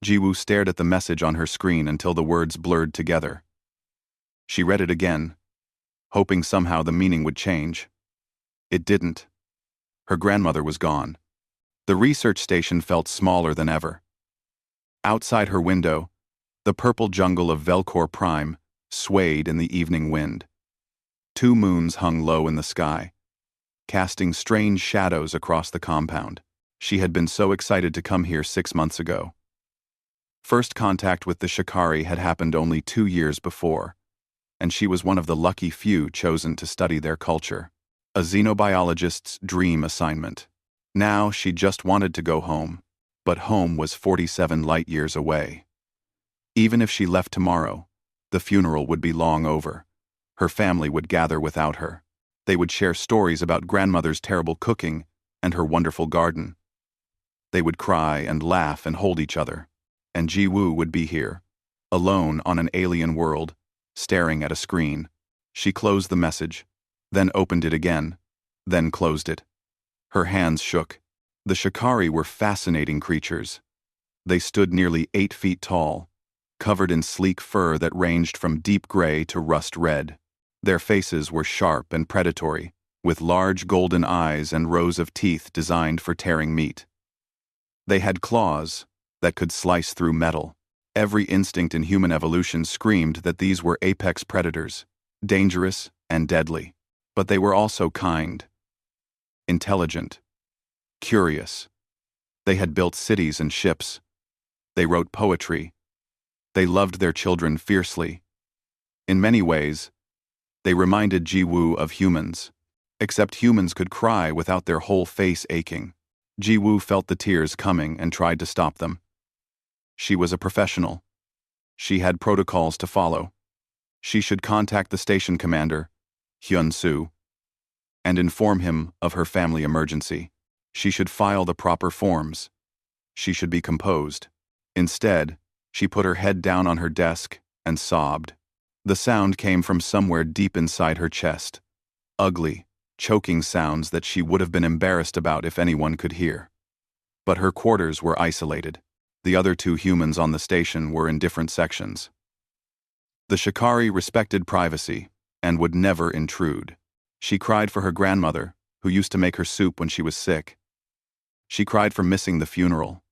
Jiwoo stared at the message on her screen until the words blurred together. She read it again, hoping somehow the meaning would change. It didn't. Her grandmother was gone. The research station felt smaller than ever. Outside her window, the purple jungle of Velcor Prime swayed in the evening wind. 2 moons hung low in the sky, casting strange shadows across the compound. She had been so excited to come here 6 months ago. First contact with the Shikari had happened only 2 years before, and she was one of the lucky few chosen to study their culture. A xenobiologist's dream assignment. Now she just wanted to go home, but home was 47 light-years away. Even if she left tomorrow, the funeral would be long over. Her family would gather without her. They would share stories about grandmother's terrible cooking and her wonderful garden. They would cry and laugh and hold each other. And Jiwoo would be here, alone on an alien world, staring at a screen. She closed the message, then opened it again, then closed it. Her hands shook. The Shikari were fascinating creatures. They stood nearly 8 feet tall, covered in sleek fur that ranged from deep gray to rust red. Their faces were sharp and predatory, with large golden eyes and rows of teeth designed for tearing meat. They had claws that could slice through metal. Every instinct in human evolution screamed that these were apex predators, dangerous and deadly. But they were also kind, intelligent, curious. They had built cities and ships. They wrote poetry. They loved their children fiercely. In many ways, they reminded Jiwoo of humans, except humans could cry without their whole face aching. Jiwoo felt the tears coming and tried to stop them. She was a professional. She had protocols to follow. She should contact the station commander, Hyun-soo, and inform him of her family emergency. She should file the proper forms. She should be composed. Instead, she put her head down on her desk and sobbed. The sound came from somewhere deep inside her chest. Ugly, choking sounds that she would have been embarrassed about if anyone could hear. But her quarters were isolated. The other 2 humans on the station were in different sections. The Shikari respected privacy and would never intrude. She cried for her grandmother, who used to make her soup when she was sick. She cried for missing the funeral.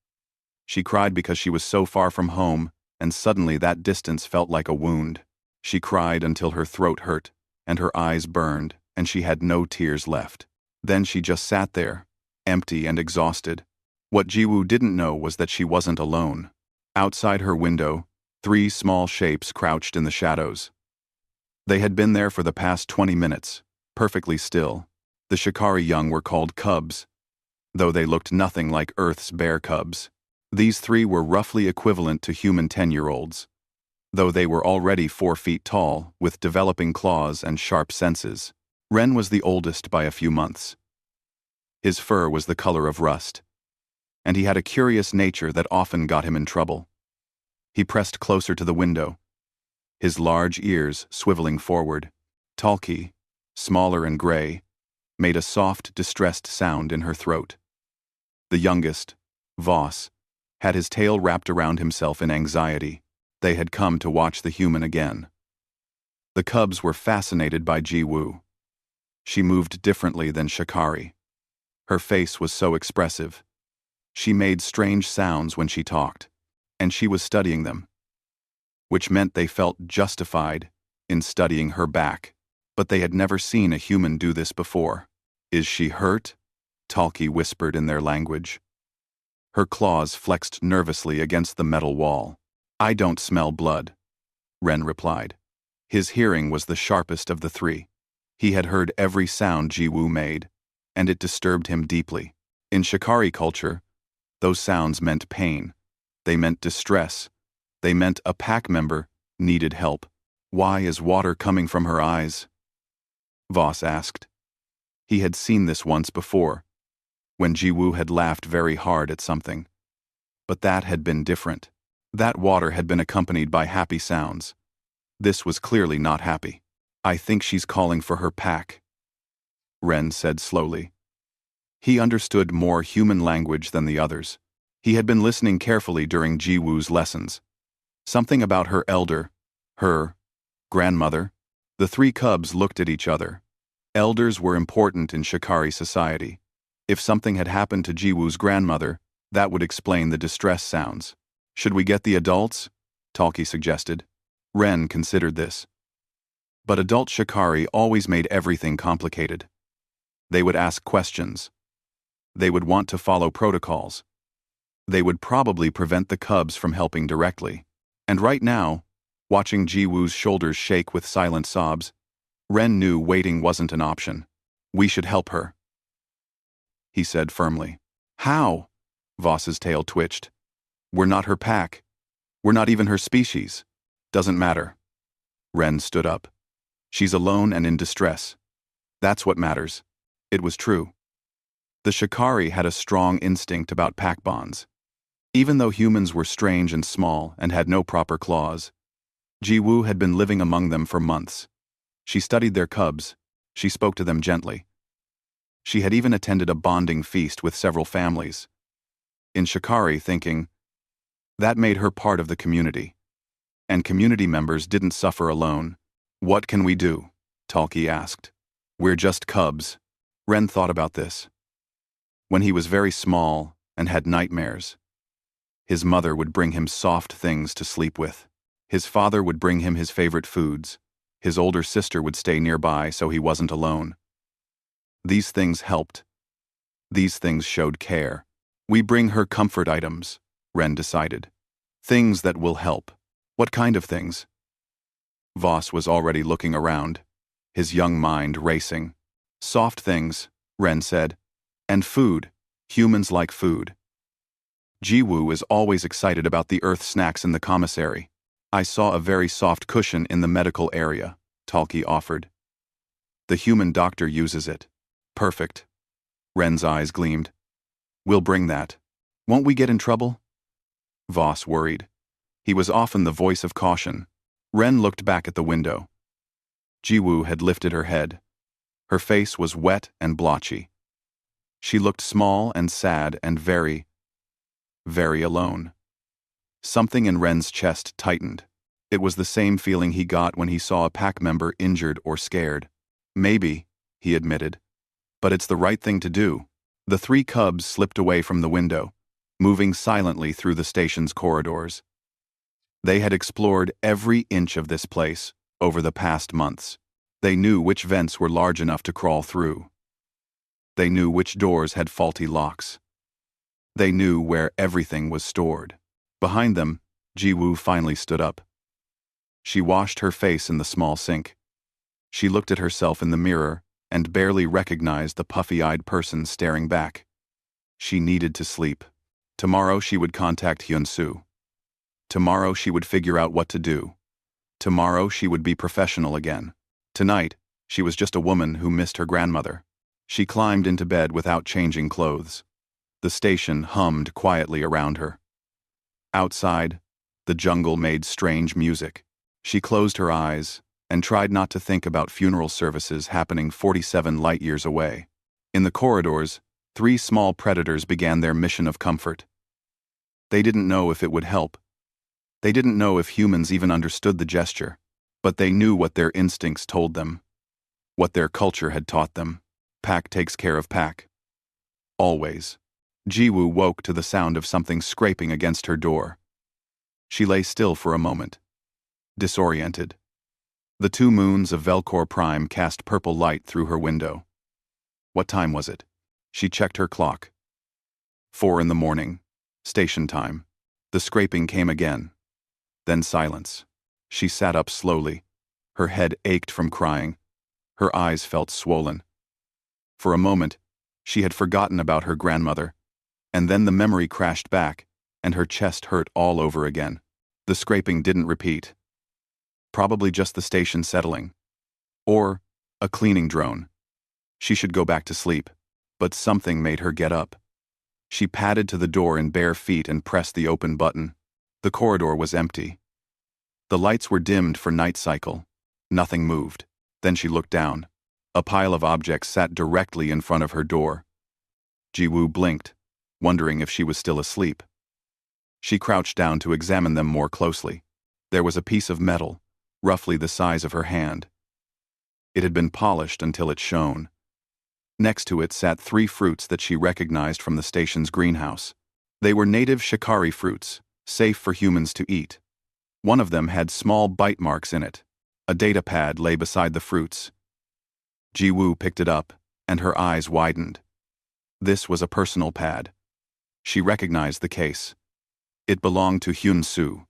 She cried because she was so far from home, and suddenly that distance felt like a wound. She cried until her throat hurt, and her eyes burned, and she had no tears left. Then she just sat there, empty and exhausted. What Jiwoo didn't know was that she wasn't alone. Outside her window, 3 small shapes crouched in the shadows. They had been there for the past 20 minutes, perfectly still. The Shikari young were called cubs, though they looked nothing like Earth's bear cubs. These 3 were roughly equivalent to human 10-year-olds, though they were already 4 feet tall, with developing claws and sharp senses. Ren was the oldest by a few months. His fur was the color of rust, and he had a curious nature that often got him in trouble. He pressed closer to the window, his large ears swiveling forward. Talkie, smaller and gray, made a soft, distressed sound in her throat. The youngest, Voss, had his tail wrapped around himself in anxiety. They had come to watch the human again. The cubs were fascinated by Jiwoo. She moved differently than Shikari. Her face was so expressive. She made strange sounds when she talked, and she was studying them, which meant they felt justified in studying her back. But they had never seen a human do this before. "Is she hurt?" Talkie whispered in their language. Her claws flexed nervously against the metal wall. "I don't smell blood," Ren replied. His hearing was the sharpest of the 3. He had heard every sound Jiwoo made, and it disturbed him deeply. In Shikari culture, those sounds meant pain. They meant distress. They meant a pack member needed help. "Why is water coming from her eyes?" Voss asked. He had seen this once before, when Jiwoo had laughed very hard at something. But that had been different. That water had been accompanied by happy sounds. This was clearly not happy. "I think she's calling for her pack," Ren said slowly. He understood more human language than the others. He had been listening carefully during Ji-woo's lessons. Something about her grandmother. The three cubs looked at each other. Elders were important in Shikari society. If something had happened to Ji-woo's grandmother, that would explain the distress sounds. Should we get the adults? Talkie suggested. Ren considered this. But adult Shikari always made everything complicated. They would ask questions. They would want to follow protocols. They would probably prevent the cubs from helping directly. And right now, watching Ji-woo's shoulders shake with silent sobs, Ren knew waiting wasn't an option. We should help her, he said firmly. How? Voss's tail twitched. We're not her pack. We're not even her species. Doesn't matter. Ren stood up. She's alone and in distress. That's what matters. It was true. The Shikari had a strong instinct about pack bonds. Even though humans were strange and small and had no proper claws, Ji-woo had been living among them for months. She studied their cubs. She spoke to them gently. She had even attended a bonding feast with several families. In Shikari thinking, that made her part of the community. And community members didn't suffer alone. What can we do? Talkie asked. We're just cubs. Ren thought about this. When he was very small and had nightmares, his mother would bring him soft things to sleep with. His father would bring him his favorite foods. His older sister would stay nearby so he wasn't alone. These things helped. These things showed care. We bring her comfort items, Ren decided. Things that will help. What kind of things? Voss was already looking around, his young mind racing. Soft things, Ren said. And food. Humans like food. Ji-woo is always excited about the earth snacks in the commissary. I saw a very soft cushion in the medical area, Talkie offered. The human doctor uses it. Perfect. Ren's eyes gleamed. We'll bring that. Won't we get in trouble? Voss worried. He was often the voice of caution. Ren looked back at the window. Ji-woo had lifted her head. Her face was wet and blotchy. She looked small and sad and very, very alone. Something in Ren's chest tightened. It was the same feeling he got when he saw a pack member injured or scared. Maybe, he admitted. But it's the right thing to do. The three cubs slipped away from the window, moving silently through the station's corridors. They had explored every inch of this place over the past months. They knew which vents were large enough to crawl through. They knew which doors had faulty locks. They knew where everything was stored. Behind them, Ji-woo finally stood up. She washed her face in the small sink. She looked at herself in the mirror and barely recognized the puffy-eyed person staring back. She needed to sleep. Tomorrow she would contact Hyun-soo. Tomorrow she would figure out what to do. Tomorrow she would be professional again. Tonight, she was just a woman who missed her grandmother. She climbed into bed without changing clothes. The station hummed quietly around her. Outside, the jungle made strange music. She closed her eyes and tried not to think about funeral services happening 47 light-years away. In the corridors, three small predators began their mission of comfort. They didn't know if it would help. They didn't know if humans even understood the gesture, but they knew what their instincts told them, what their culture had taught them. Pack takes care of pack. Always. Ji-woo woke to the sound of something scraping against her door. She lay still for a moment, disoriented. The two moons of Velcor Prime cast purple light through her window. What time was it? She checked her clock. 4 a.m, station time. The scraping came again. Then silence. She sat up slowly. Her head ached from crying. Her eyes felt swollen. For a moment, she had forgotten about her grandmother, and then the memory crashed back, and her chest hurt all over again. The scraping didn't repeat. Probably just the station settling. Or a cleaning drone. She should go back to sleep, but something made her get up. She padded to the door in bare feet and pressed the open button. The corridor was empty. The lights were dimmed for night cycle. Nothing moved. Then she looked down. A pile of objects sat directly in front of her door. Ji-woo blinked, wondering if she was still asleep. She crouched down to examine them more closely. There was a piece of metal, roughly the size of her hand. It had been polished until it shone. Next to it sat 3 fruits that she recognized from the station's greenhouse. They were native shikari fruits, safe for humans to eat. One of them had small bite marks in it. A data pad lay beside the fruits. Ji-woo picked it up, and her eyes widened. This was a personal pad. She recognized the case. It belonged to Hyun-soo,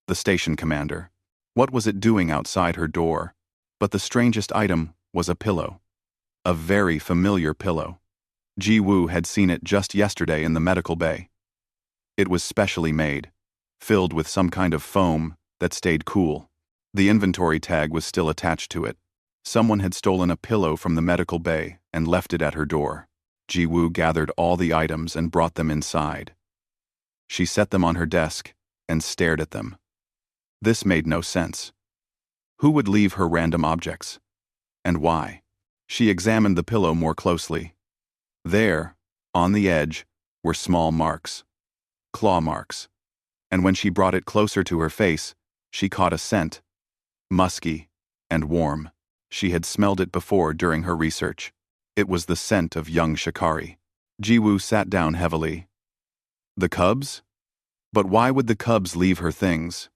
the station commander. What was it doing outside her door? But the strangest item was a pillow. A very familiar pillow. Ji-woo had seen it just yesterday in the medical bay. It was specially made, filled with some kind of foam that stayed cool. The inventory tag was still attached to it. Someone had stolen a pillow from the medical bay and left it at her door. Ji-woo gathered all the items and brought them inside. She set them on her desk and stared at them. This made no sense. Who would leave her random objects? And why? She examined the pillow more closely. There, on the edge, were small marks. Claw marks. And when she brought it closer to her face, she caught a scent. Musky and warm. She had smelled it before during her research. It was the scent of young shikari. Ji-woo sat down heavily. The cubs? But why would the cubs leave her things?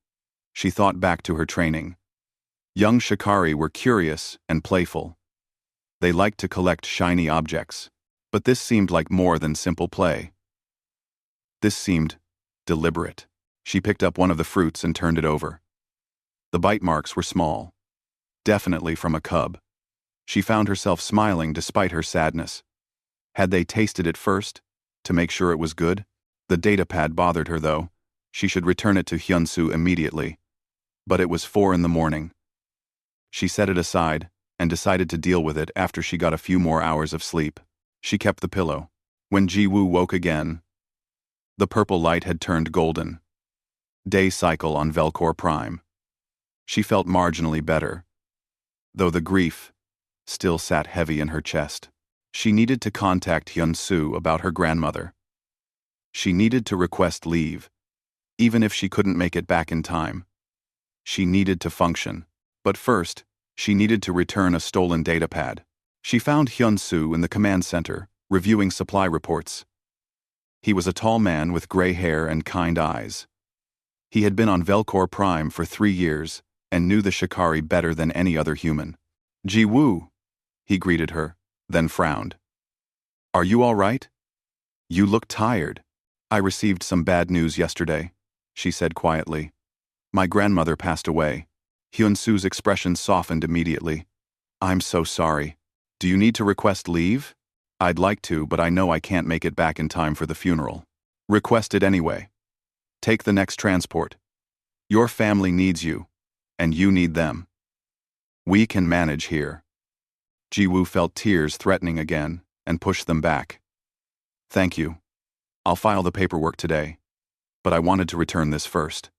She thought back to her training. Young shikari were curious and playful. They liked to collect shiny objects, but this seemed like more than simple play. This seemed deliberate. She picked up one of the fruits and turned it over. The bite marks were small. Definitely from a cub. She found herself smiling despite her sadness. Had they tasted it first, to make sure it was good? The data pad bothered her, though. She should return it to Hyun-soo immediately. But it was 4 in the morning. She set it aside and decided to deal with it after she got a few more hours of sleep. She kept the pillow. When Ji-woo woke again, the purple light had turned golden. Day cycle on Velcor Prime. She felt marginally better, though the grief still sat heavy in her chest. She needed to contact Hyun-soo about her grandmother. She needed to request leave, even if she couldn't make it back in time. She needed to function. But first, she needed to return a stolen datapad. She found Hyun-soo in the command center, reviewing supply reports. He was a tall man with gray hair and kind eyes. He had been on Velcor Prime for 3 years and knew the shikari better than any other human. Ji-woo, he greeted her, then frowned. Are you all right? You look tired. I received some bad news yesterday, she said quietly. My grandmother passed away. Hyun-soo's expression softened immediately. I'm so sorry. Do you need to request leave? I'd like to, but I know I can't make it back in time for the funeral. Request it anyway. Take the next transport. Your family needs you, and you need them. We can manage here. Ji-woo felt tears threatening again and pushed them back. Thank you. I'll file the paperwork today, but I wanted to return this first.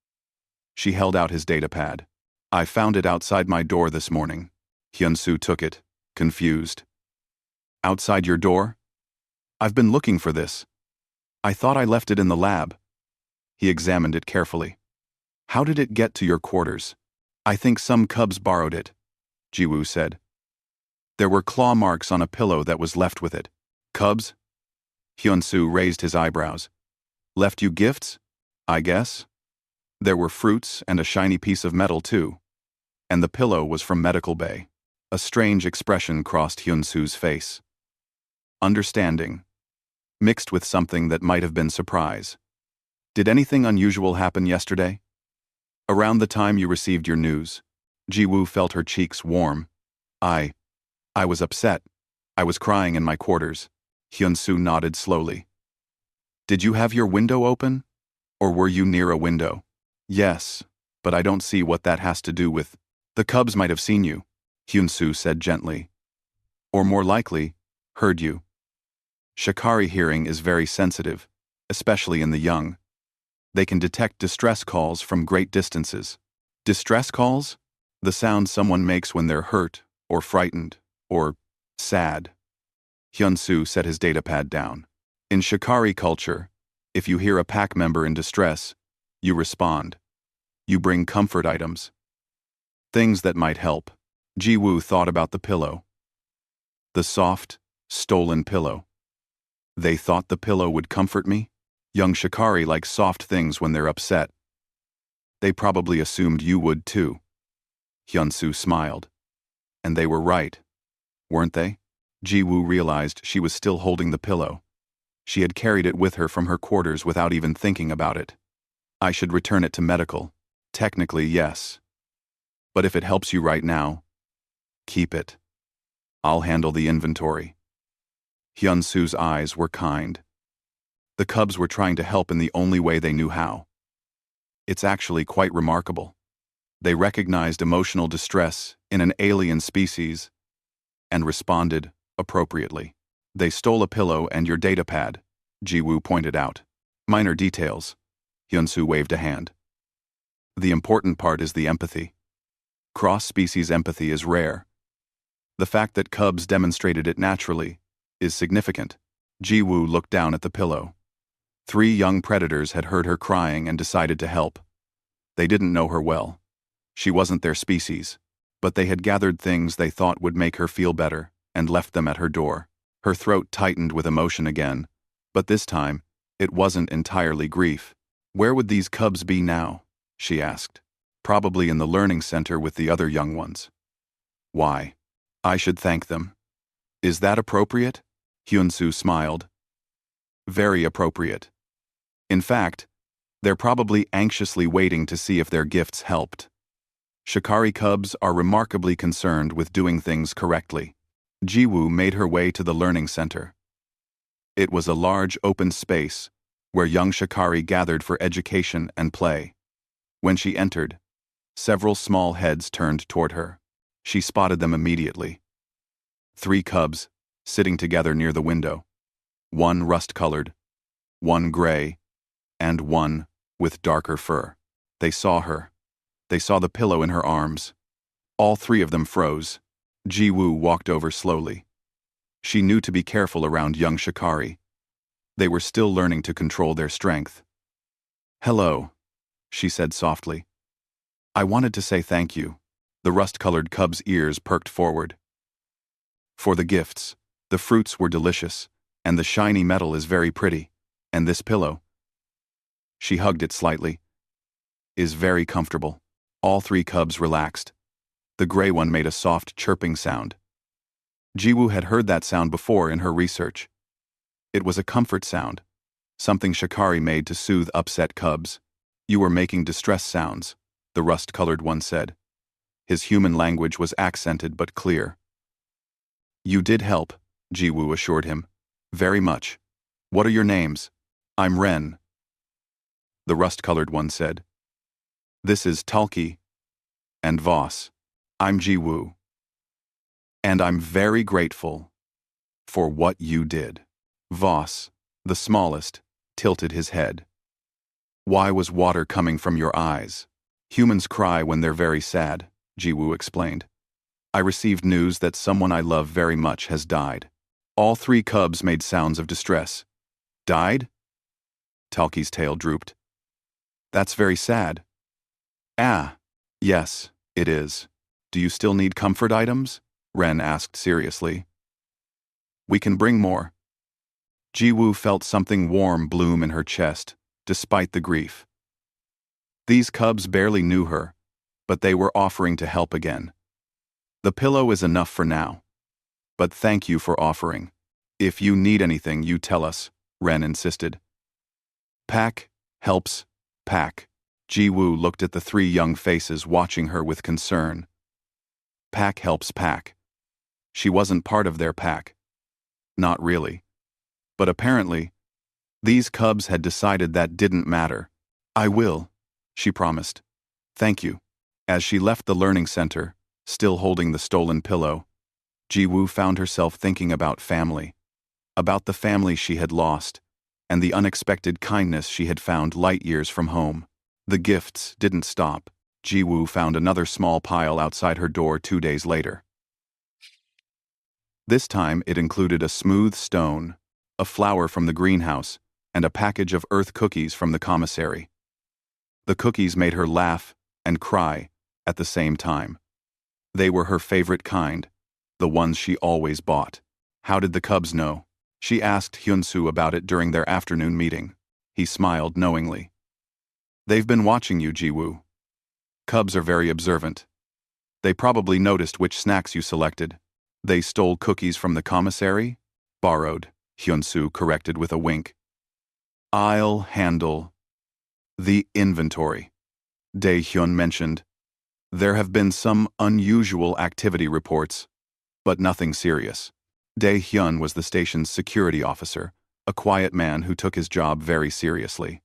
She held out his datapad. I found it outside my door this morning. Hyun-soo took it, confused. Outside your door? I've been looking for this. I thought I left it in the lab. He examined it carefully. How did it get to your quarters? I think some cubs borrowed it, Ji-woo said. There were claw marks on a pillow that was left with it. Cubs? Hyun-soo raised his eyebrows. Left you gifts? I guess. There were fruits and a shiny piece of metal too. And the pillow was from Medical Bay. A strange expression crossed Hyun-soo's face. Understanding, mixed with something that might have been surprise. Did anything unusual happen yesterday? Around the time you received your news, Ji-woo felt her cheeks warm. I was upset. I was crying in my quarters. Hyun-soo nodded slowly. Did you have your window open? Or were you near a window? Yes, but I don't see what that has to do with... The cubs might have seen you, Hyun-soo said gently. Or more likely, heard you. Shikari hearing is very sensitive, especially in the young. They can detect distress calls from great distances. Distress calls? The sound someone makes when they're hurt, or frightened, or sad. Hyun-soo set his datapad down. In Shikari culture, If you hear a pack member in distress, you respond. You bring comfort items. Things that might help. Ji-woo thought about the pillow. The soft, stolen pillow. They thought the pillow would comfort me? Young Shikari like soft things when they're upset. They probably assumed you would too. Hyun-soo smiled. And they were right, weren't they? Ji-woo realized she was still holding the pillow. She had carried it with her from her quarters without even thinking about it. I should return it to medical. Technically, yes. But if it helps you right now, keep it. I'll handle the inventory. Hyun-soo's eyes were kind. The cubs were trying to help in the only way they knew how. It's actually quite remarkable. They recognized emotional distress in an alien species and responded appropriately. They stole a pillow and your datapad, Ji-woo pointed out. Minor details. Hyun-soo waved a hand. The important part is the empathy. Cross-species empathy is rare. The fact that cubs demonstrated it naturally is significant. Ji-woo looked down at the pillow. 3 young predators had heard her crying and decided to help. They didn't know her well. She wasn't their species, but they had gathered things they thought would make her feel better and left them at her door. Her throat tightened with emotion again, but this time, it wasn't entirely grief. Where would these cubs be now? She asked. Probably in the learning center with the other young ones. Why? I should thank them. Is that appropriate? Hyun-soo smiled. Very appropriate. In fact, they're probably anxiously waiting to see if their gifts helped. Shikari cubs are remarkably concerned with doing things correctly. Ji-woo made her way to the learning center. It was a large open space where young Shikari gathered for education and play. When she entered, several small heads turned toward her. She spotted them immediately. 3 cubs, sitting together near the window. 1 rust-colored, 1 gray, and 1 with darker fur. They saw her. They saw the pillow in her arms. All 3 of them froze. Ji-woo walked over slowly. She knew to be careful around young Shikari. They were still learning to control their strength. Hello, she said softly. I wanted to say thank you. The rust-colored cub's ears perked forward. For the gifts, the fruits were delicious, and the shiny metal is very pretty, and this pillow, she hugged it slightly, is very comfortable. All 3 cubs relaxed. The gray one made a soft chirping sound. Ji-woo had heard that sound before in her research. It was a comfort sound, something Shikari made to soothe upset cubs. You were making distress sounds, the rust-colored one said. His human language was accented but clear. You did help, Ji-woo assured him. Very much. What are your names? I'm Ren. The rust-colored one said. This is Talki and Voss. I'm Ji-woo. And I'm very grateful for what you did. Voss, the smallest, tilted his head. Why was water coming from your eyes? Humans cry when they're very sad, Ji-woo explained. I received news that someone I love very much has died. All 3 cubs made sounds of distress. Died? Talki's tail drooped. That's very sad. Ah, yes, it is. Do you still need comfort items? Ren asked seriously. We can bring more. Ji-woo felt something warm bloom in her chest, despite the grief. These cubs barely knew her, but they were offering to help again. The pillow is enough for now. But thank you for offering. If you need anything, you tell us, Ren insisted. Pack helps pack. Ji-woo looked at the 3 young faces watching her with concern. Pack helps pack. She wasn't part of their pack. Not really. But apparently, these cubs had decided that didn't matter. I will, she promised. Thank you. As she left the learning center, still holding the stolen pillow, Ji-woo found herself thinking about family. About the family she had lost, and the unexpected kindness she had found light years from home. The gifts didn't stop. Ji-woo found another small pile outside her door 2 days later. This time it included a smooth stone, a flower from the greenhouse, and a package of Earth cookies from the commissary. The cookies made her laugh and cry at the same time. They were her favorite kind, the ones she always bought. How did the cubs know? She asked Hyun-soo about it during their afternoon meeting. He smiled knowingly. They've been watching you, Ji-woo. Cubs are very observant. They probably noticed which snacks you selected. They stole cookies from the commissary? Borrowed, Hyun-soo corrected with a wink. I'll handle the inventory, Dae-hyun mentioned. There have been some unusual activity reports, but nothing serious. Dae-hyun was the station's security officer, a quiet man who took his job very seriously.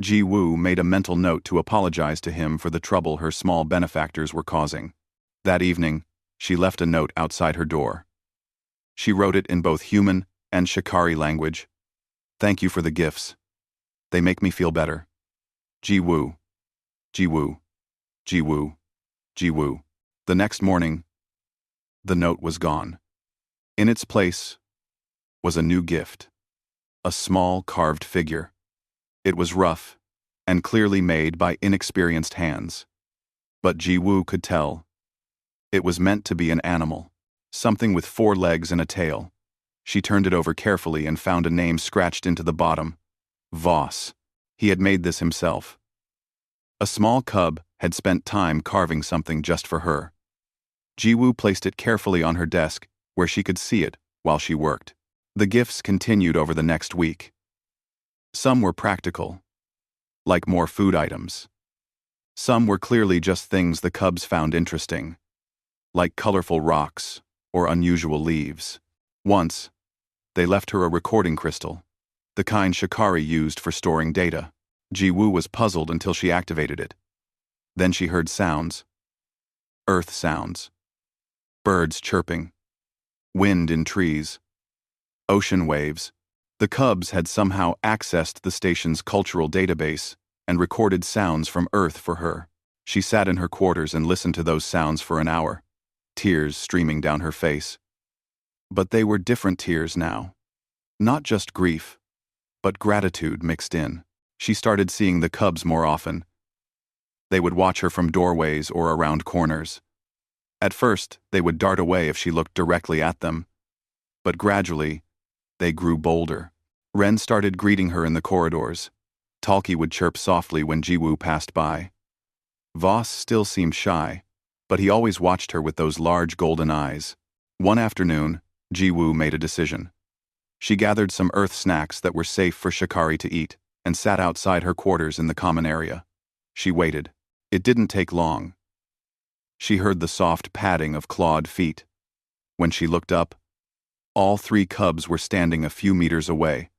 Ji-woo made a mental note to apologize to him for the trouble her small benefactors were causing. That evening, she left a note outside her door. She wrote it in both human and Shikari language. Thank you for the gifts. They make me feel better. Ji-woo. Ji-woo. Ji-woo. Ji-woo. The next morning, the note was gone. In its place was a new gift. A small carved figure. It was rough and clearly made by inexperienced hands. But Ji-woo could tell. It was meant to be an animal, something with 4 legs and a tail. She turned it over carefully and found a name scratched into the bottom. Voss. He had made this himself. A small cub had spent time carving something just for her. Ji-woo placed it carefully on her desk where she could see it while she worked. The gifts continued over the next week. Some were practical, like more food items. Some were clearly just things the cubs found interesting, like colorful rocks or unusual leaves. Once, they left her a recording crystal, the kind Shikari used for storing data. Ji-woo was puzzled until she activated it. Then she heard sounds. Earth sounds. Birds chirping. Wind in trees. Ocean waves. The cubs had somehow accessed the station's cultural database and recorded sounds from Earth for her. She sat in her quarters and listened to those sounds for an hour, tears streaming down her face. But they were different tears now. Not just grief, but gratitude mixed in. She started seeing the cubs more often. They would watch her from doorways or around corners. At first, they would dart away if she looked directly at them. But gradually, they grew bolder. Ren started greeting her in the corridors. Talkie would chirp softly when Ji-woo passed by. Voss still seemed shy, but he always watched her with those large golden eyes. One afternoon, Ji-woo made a decision. She gathered some Earth snacks that were safe for Shikari to eat and sat outside her quarters in the common area. She waited. It didn't take long. She heard the soft padding of clawed feet. When she looked up, all 3 cubs were standing a few meters away,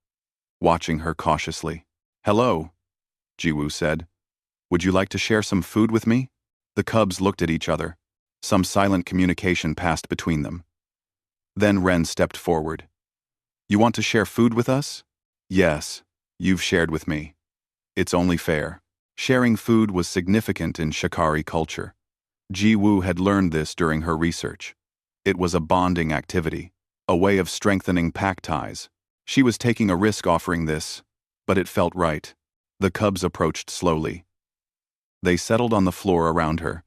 watching her cautiously. Hello, Ji-woo said. Would you like to share some food with me? The cubs looked at each other. Some silent communication passed between them. Then Ren stepped forward. You want to share food with us? Yes, you've shared with me. It's only fair. Sharing food was significant in Shikari culture. Ji-woo had learned this during her research. It was a bonding activity, a way of strengthening pack ties. She was taking a risk offering this, but it felt right. The cubs approached slowly. They settled on the floor around her,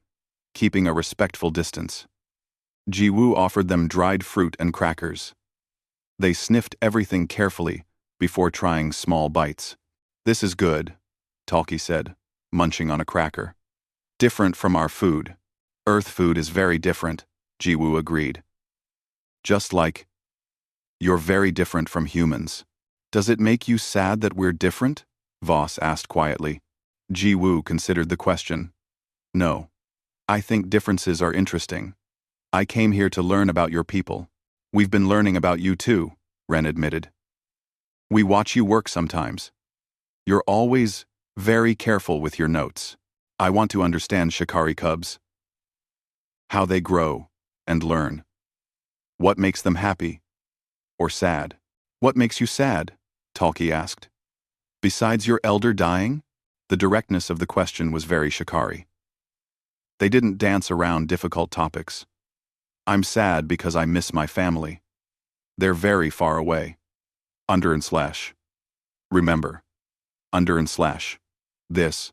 keeping a respectful distance. Ji-woo offered them dried fruit and crackers. They sniffed everything carefully before trying small bites. This is good, Talkie said, munching on a cracker. Different from our food. Earth food is very different, Ji-woo agreed. Just like, you're very different from humans. Does it make you sad that we're different? Voss asked quietly. Ji-woo considered the question. No. I think differences are interesting. I came here to learn about your people. We've been learning about you too, Ren admitted. We watch you work sometimes. You're always very careful with your notes. I want to understand Shikari cubs. How they grow and learn. What makes them happy? Or sad? What makes you sad? Talkie asked. Besides your elder dying? The directness of the question was very Shikari. They didn't dance around difficult topics. I'm sad because I miss my family. They're very far away. Under and slash. Remember. Under and slash. This.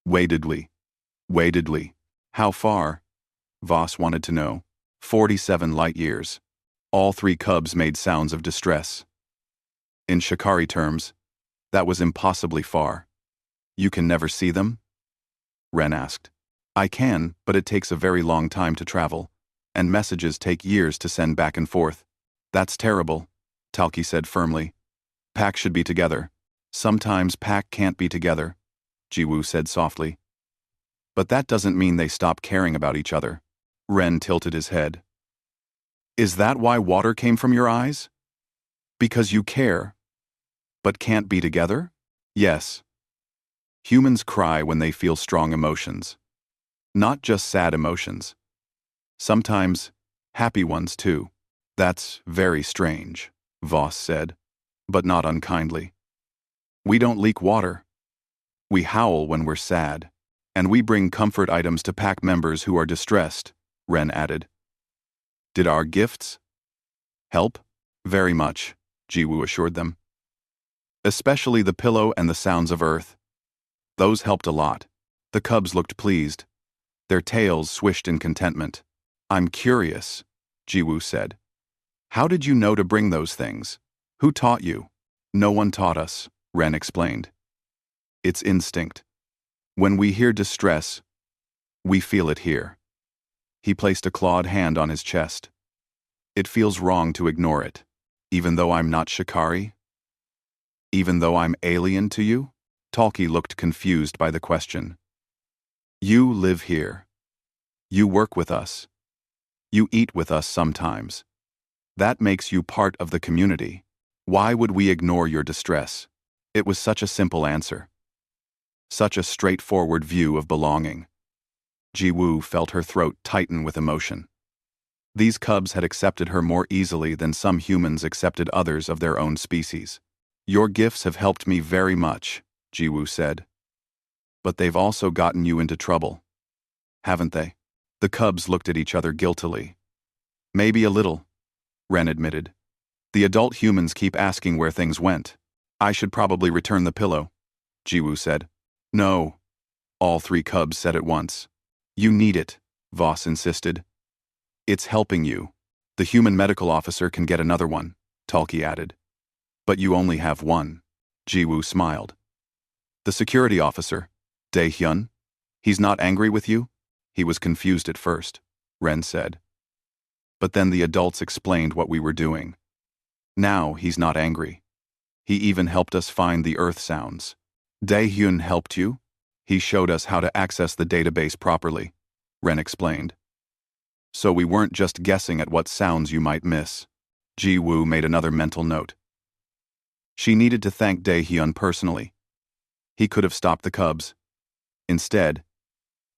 Weightedly. Weightedly. How far? Voss wanted to know. 47 light years. All three cubs made sounds of distress. In Shikari terms, that was impossibly far. You can never see them? Ren asked. I can, but it takes a very long time to travel, and messages take years to send back and forth. That's terrible, Talki said firmly. Pack should be together. Sometimes Pack can't be together, Jiwoo said softly. But that doesn't mean they stop caring about each other. Ren tilted his head. Is that why water came from your eyes? Because you care. But can't be together? Yes. Humans cry when they feel strong emotions. Not just sad emotions. Sometimes, happy ones too. That's very strange, Voss said, but not unkindly. We don't leak water. We howl when we're sad, and we bring comfort items to pack members who are distressed, Ren added. Did our gifts help? Very much, Jiwoo assured them. Especially the pillow and the sounds of earth. Those helped a lot. The cubs looked pleased. Their tails swished in contentment. I'm curious, Jiwoo said. How did you know to bring those things? Who taught you? No one taught us, Ren explained. It's instinct. When we hear distress, we feel it here. He placed a clawed hand on his chest. It feels wrong to ignore it, even though I'm not Shikari? Even though I'm alien to you? Talki looked confused by the question. You live here. You work with us. You eat with us sometimes. That makes you part of the community. Why would we ignore your distress? It was such a simple answer. Such a straightforward view of belonging. Jiwoo felt her throat tighten with emotion. These cubs had accepted her more easily than some humans accepted others of their own species. Your gifts have helped me very much, Jiwoo said. But they've also gotten you into trouble. Haven't they? The cubs looked at each other guiltily. Maybe a little, Ren admitted. The adult humans keep asking where things went. I should probably return the pillow, Jiwoo said. No, all three cubs said at once. You need it, Voss insisted. It's helping you. The human medical officer can get another one, Talki added. But you only have one, Jiwoo smiled. The security officer, Dae-hyun, he's not angry with you? He was confused at first, Ren said. But then the adults explained what we were doing. Now he's not angry. He even helped us find the earth sounds. Dae-hyun helped you? He showed us how to access the database properly, Ren explained. So we weren't just guessing at what sounds you might miss. Jiwoo made another mental note. She needed to thank Dae-hyun personally. He could have stopped the cubs. Instead,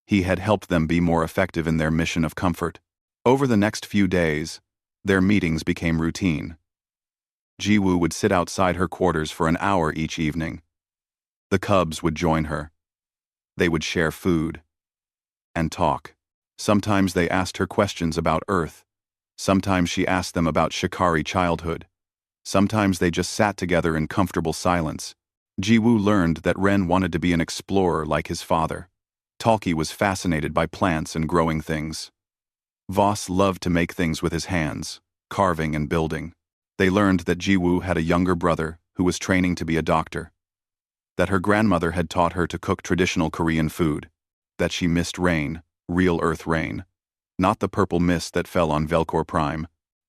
he had helped them be more effective in their mission of comfort. Over the next few days, their meetings became routine. Jiwoo would sit outside her quarters for an hour each evening. The cubs would join her. They would share food and talk. Sometimes they asked her questions about Earth. Sometimes she asked them about Shikari childhood. Sometimes they just sat together in comfortable silence. Jiwoo learned that Ren wanted to be an explorer like his father. Talki was fascinated by plants and growing things. Voss loved to make things with his hands, carving and building. They learned that Jiwoo had a younger brother who was training to be a doctor. That her grandmother had taught her to cook traditional Korean food. That she missed rain, real earth rain. Not the purple mist that fell on Velcor Prime.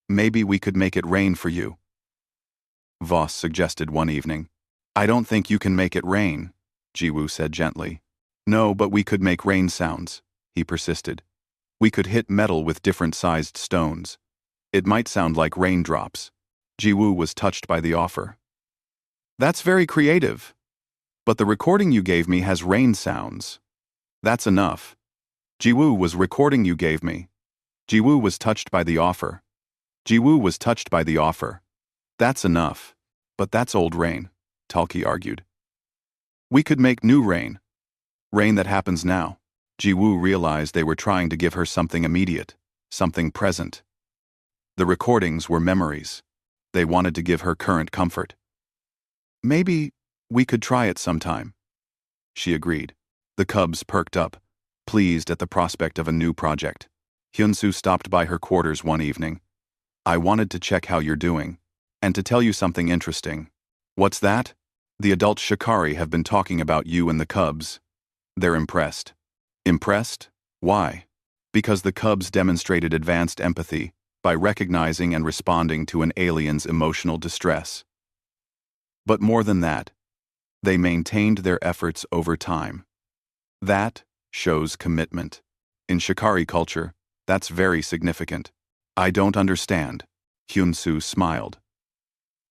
Maybe we could make it rain for you, Voss suggested one evening. I don't think you can make it rain, Jiwoo said gently. No, but we could make rain sounds, he persisted. We could hit metal with different-sized stones. It might sound like raindrops. Jiwoo was touched by the offer. That's very creative. But the recording you gave me has rain sounds. That's enough. Jiwoo was recording you gave me. Jiwoo was touched by the offer. Jiwoo was touched by the offer. That's enough. But that's old rain, Talki argued. We could make new rain. Rain that happens now. Jiwoo realized they were trying to give her something immediate, something present. The recordings were memories. They wanted to give her current comfort. Maybe we could try it sometime. She agreed. The cubs perked up, pleased at the prospect of a new project. Hyunsu stopped by her quarters one evening. I wanted to check how you're doing, and to tell you something interesting. What's that? The adult Shikari have been talking about you and the cubs. They're impressed. Impressed? Why? Because the cubs demonstrated advanced empathy by recognizing and responding to an alien's emotional distress. But more than that, they maintained their efforts over time. That shows commitment. In Shikari culture, that's very significant. I don't understand. Hyunsu smiled.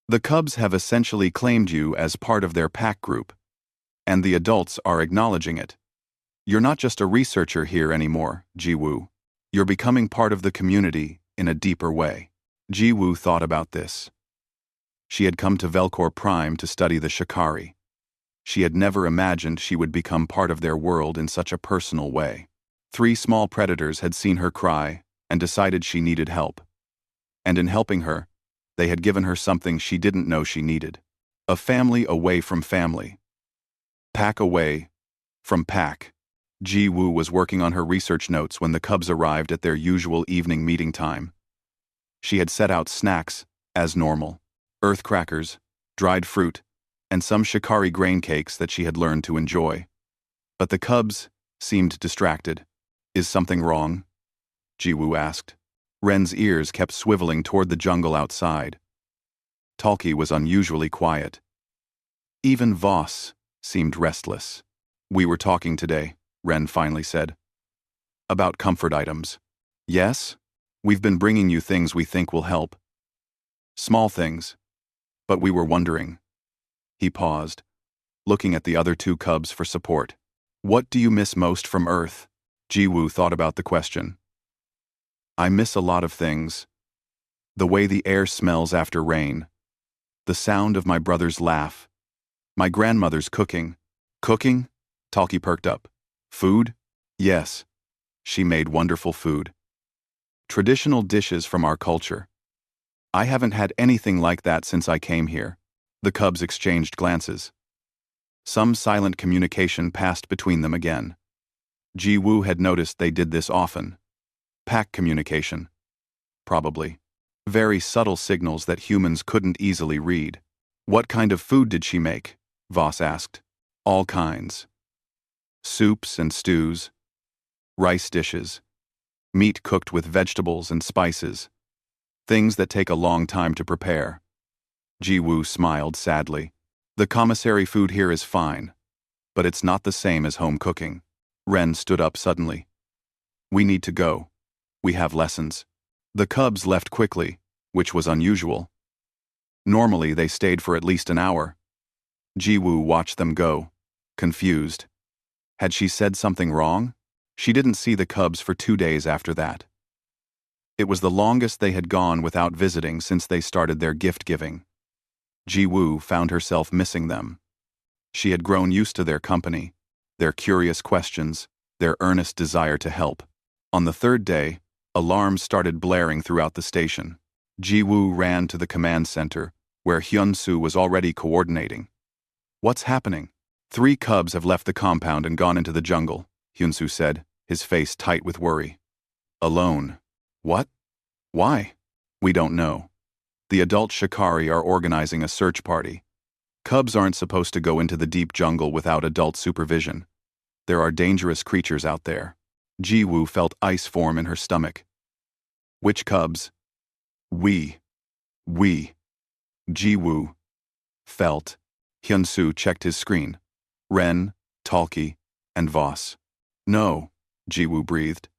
The cubs have essentially claimed you as part of their pack group, and the adults are acknowledging it. You're not just a researcher here anymore, Jiwoo. You're becoming part of the community in a deeper way. Jiwoo thought about this. She had come to Velcor Prime to study the Shikari. She had never imagined she would become part of their world in such a personal way. 3 small predators had seen her cry and decided she needed help. And in helping her, they had given her something she didn't know she needed. A family away from family. Pack away from pack. Ji-woo was working on her research notes when the cubs arrived at their usual evening meeting time. She had set out snacks, as normal. Earth crackers, dried fruit, and some shikari grain cakes that she had learned to enjoy. But the cubs seemed distracted. Is something wrong? Ji-woo asked. Ren's ears kept swiveling toward the jungle outside. Talkie was unusually quiet. Even Voss seemed restless. We were talking today, Ren finally said. About comfort items. Yes? We've been bringing you things we think will help. Small things. But we were wondering. He paused, looking at the other 2 cubs for support. What do you miss most from Earth? Ji-woo thought about the question. I miss a lot of things. The way the air smells after rain. The sound of my brother's laugh. My grandmother's cooking. Cooking? Talkie perked up. Food? Yes. She made wonderful food. Traditional dishes from our culture. I haven't had anything like that since I came here. The cubs exchanged glances. Some silent communication passed between them again. Ji-woo had noticed they did this often. Pack communication. Probably. Very subtle signals that humans couldn't easily read. What kind of food did she make? Voss asked. All kinds. Soups and stews. Rice dishes. Meat cooked with vegetables and spices. Things that take a long time to prepare. Ji-woo smiled sadly. The commissary food here is fine, but it's not the same as home cooking. Ren stood up suddenly. We need to go. We have lessons. The cubs left quickly, which was unusual. Normally they stayed for at least an hour. Ji-woo watched them go, confused. Had she said something wrong? She didn't see the cubs for 2 days after that. It was the longest they had gone without visiting since they started their gift-giving. Ji-woo found herself missing them. She had grown used to their company, their curious questions, their earnest desire to help. On the 3rd day, alarms started blaring throughout the station. Ji-woo ran to the command center, where Hyun-soo was already coordinating. What's happening? 3 cubs have left the compound and gone into the jungle, Hyun-soo said, his face tight with worry. Alone. What? Why? We don't know. The adult Shikari are organizing a search party. Cubs aren't supposed to go into the deep jungle without adult supervision. There are dangerous creatures out there. Ji-woo felt ice form in her stomach. Which cubs? We. Ji-woo felt. Hyun-soo checked his screen. Ren, Talkie, and Voss. No, Ji-woo breathed.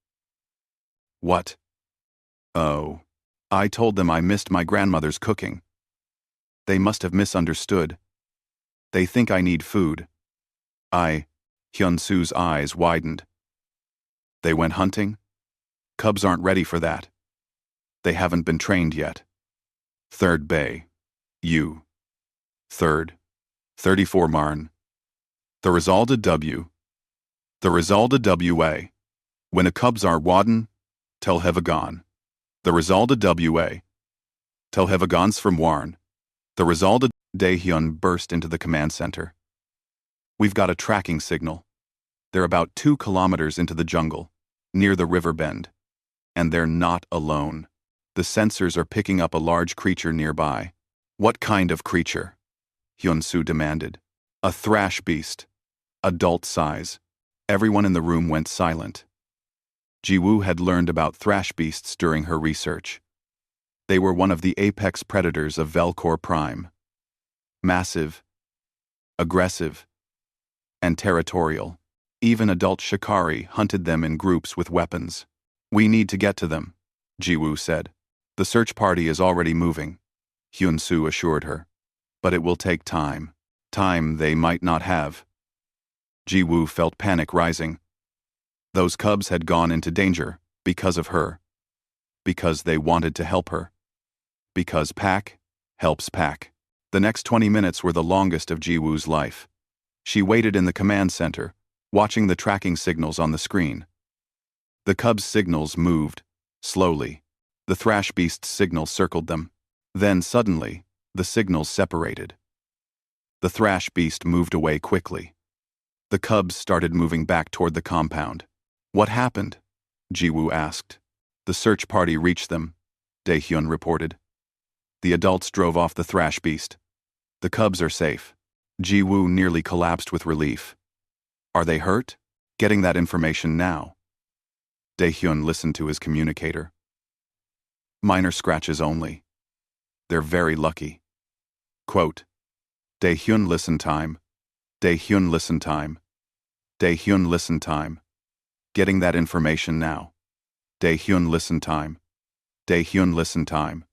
What? Oh. I told them I missed my grandmother's cooking. They must have misunderstood. They think I need food. Hyun-soo's eyes widened. They went hunting? Cubs aren't ready for that. They haven't been trained yet. 3rd Bay. U. 3rd. 34 Marn. The Rizalda W. The Rizalda W.A. When a cubs are wadden, tell Hevagon. The Rizalda W.A. Tell Hevagons from Warn. The Rizalda Dae-hyun burst into the command center. We've got a tracking signal. They're about 2 kilometers into the jungle, near the river bend. And they're not alone. The sensors are picking up a large creature nearby. What kind of creature? Hyun-soo demanded. A thrash beast. Adult size. Everyone in the room went silent. Ji-woo had learned about thrash beasts during her research. They were one of the apex predators of Velcor Prime. Massive, aggressive, and territorial. Even adult Shikari hunted them in groups with weapons. We need to get to them, Ji-woo said. The search party is already moving, Hyun-soo assured her. But it will take time. Time they might not have. Ji-woo felt panic rising. Those cubs had gone into danger because of her. Because they wanted to help her. Because pack helps pack. The next 20 minutes were the longest of Ji-woo's life. She waited in the command center, watching the tracking signals on the screen. The cubs' signals moved, slowly. The thrash beast's signal circled them. Then, suddenly, the signals separated. The thrash beast moved away quickly. The cubs started moving back toward the compound. What happened? Ji-woo asked. The search party reached them, Dae-hyun reported. The adults drove off the thrash beast. The cubs are safe. Ji-woo nearly collapsed with relief. Are they hurt? Getting that information now. Dae-hyun listened to his communicator. Minor scratches only. They're very lucky. Quote, Dae-hyun listen time. Dae-hyun listen time. Dae-hyun listen time. Getting that information now. Dae-hyun listen time. Dae-hyun listen time.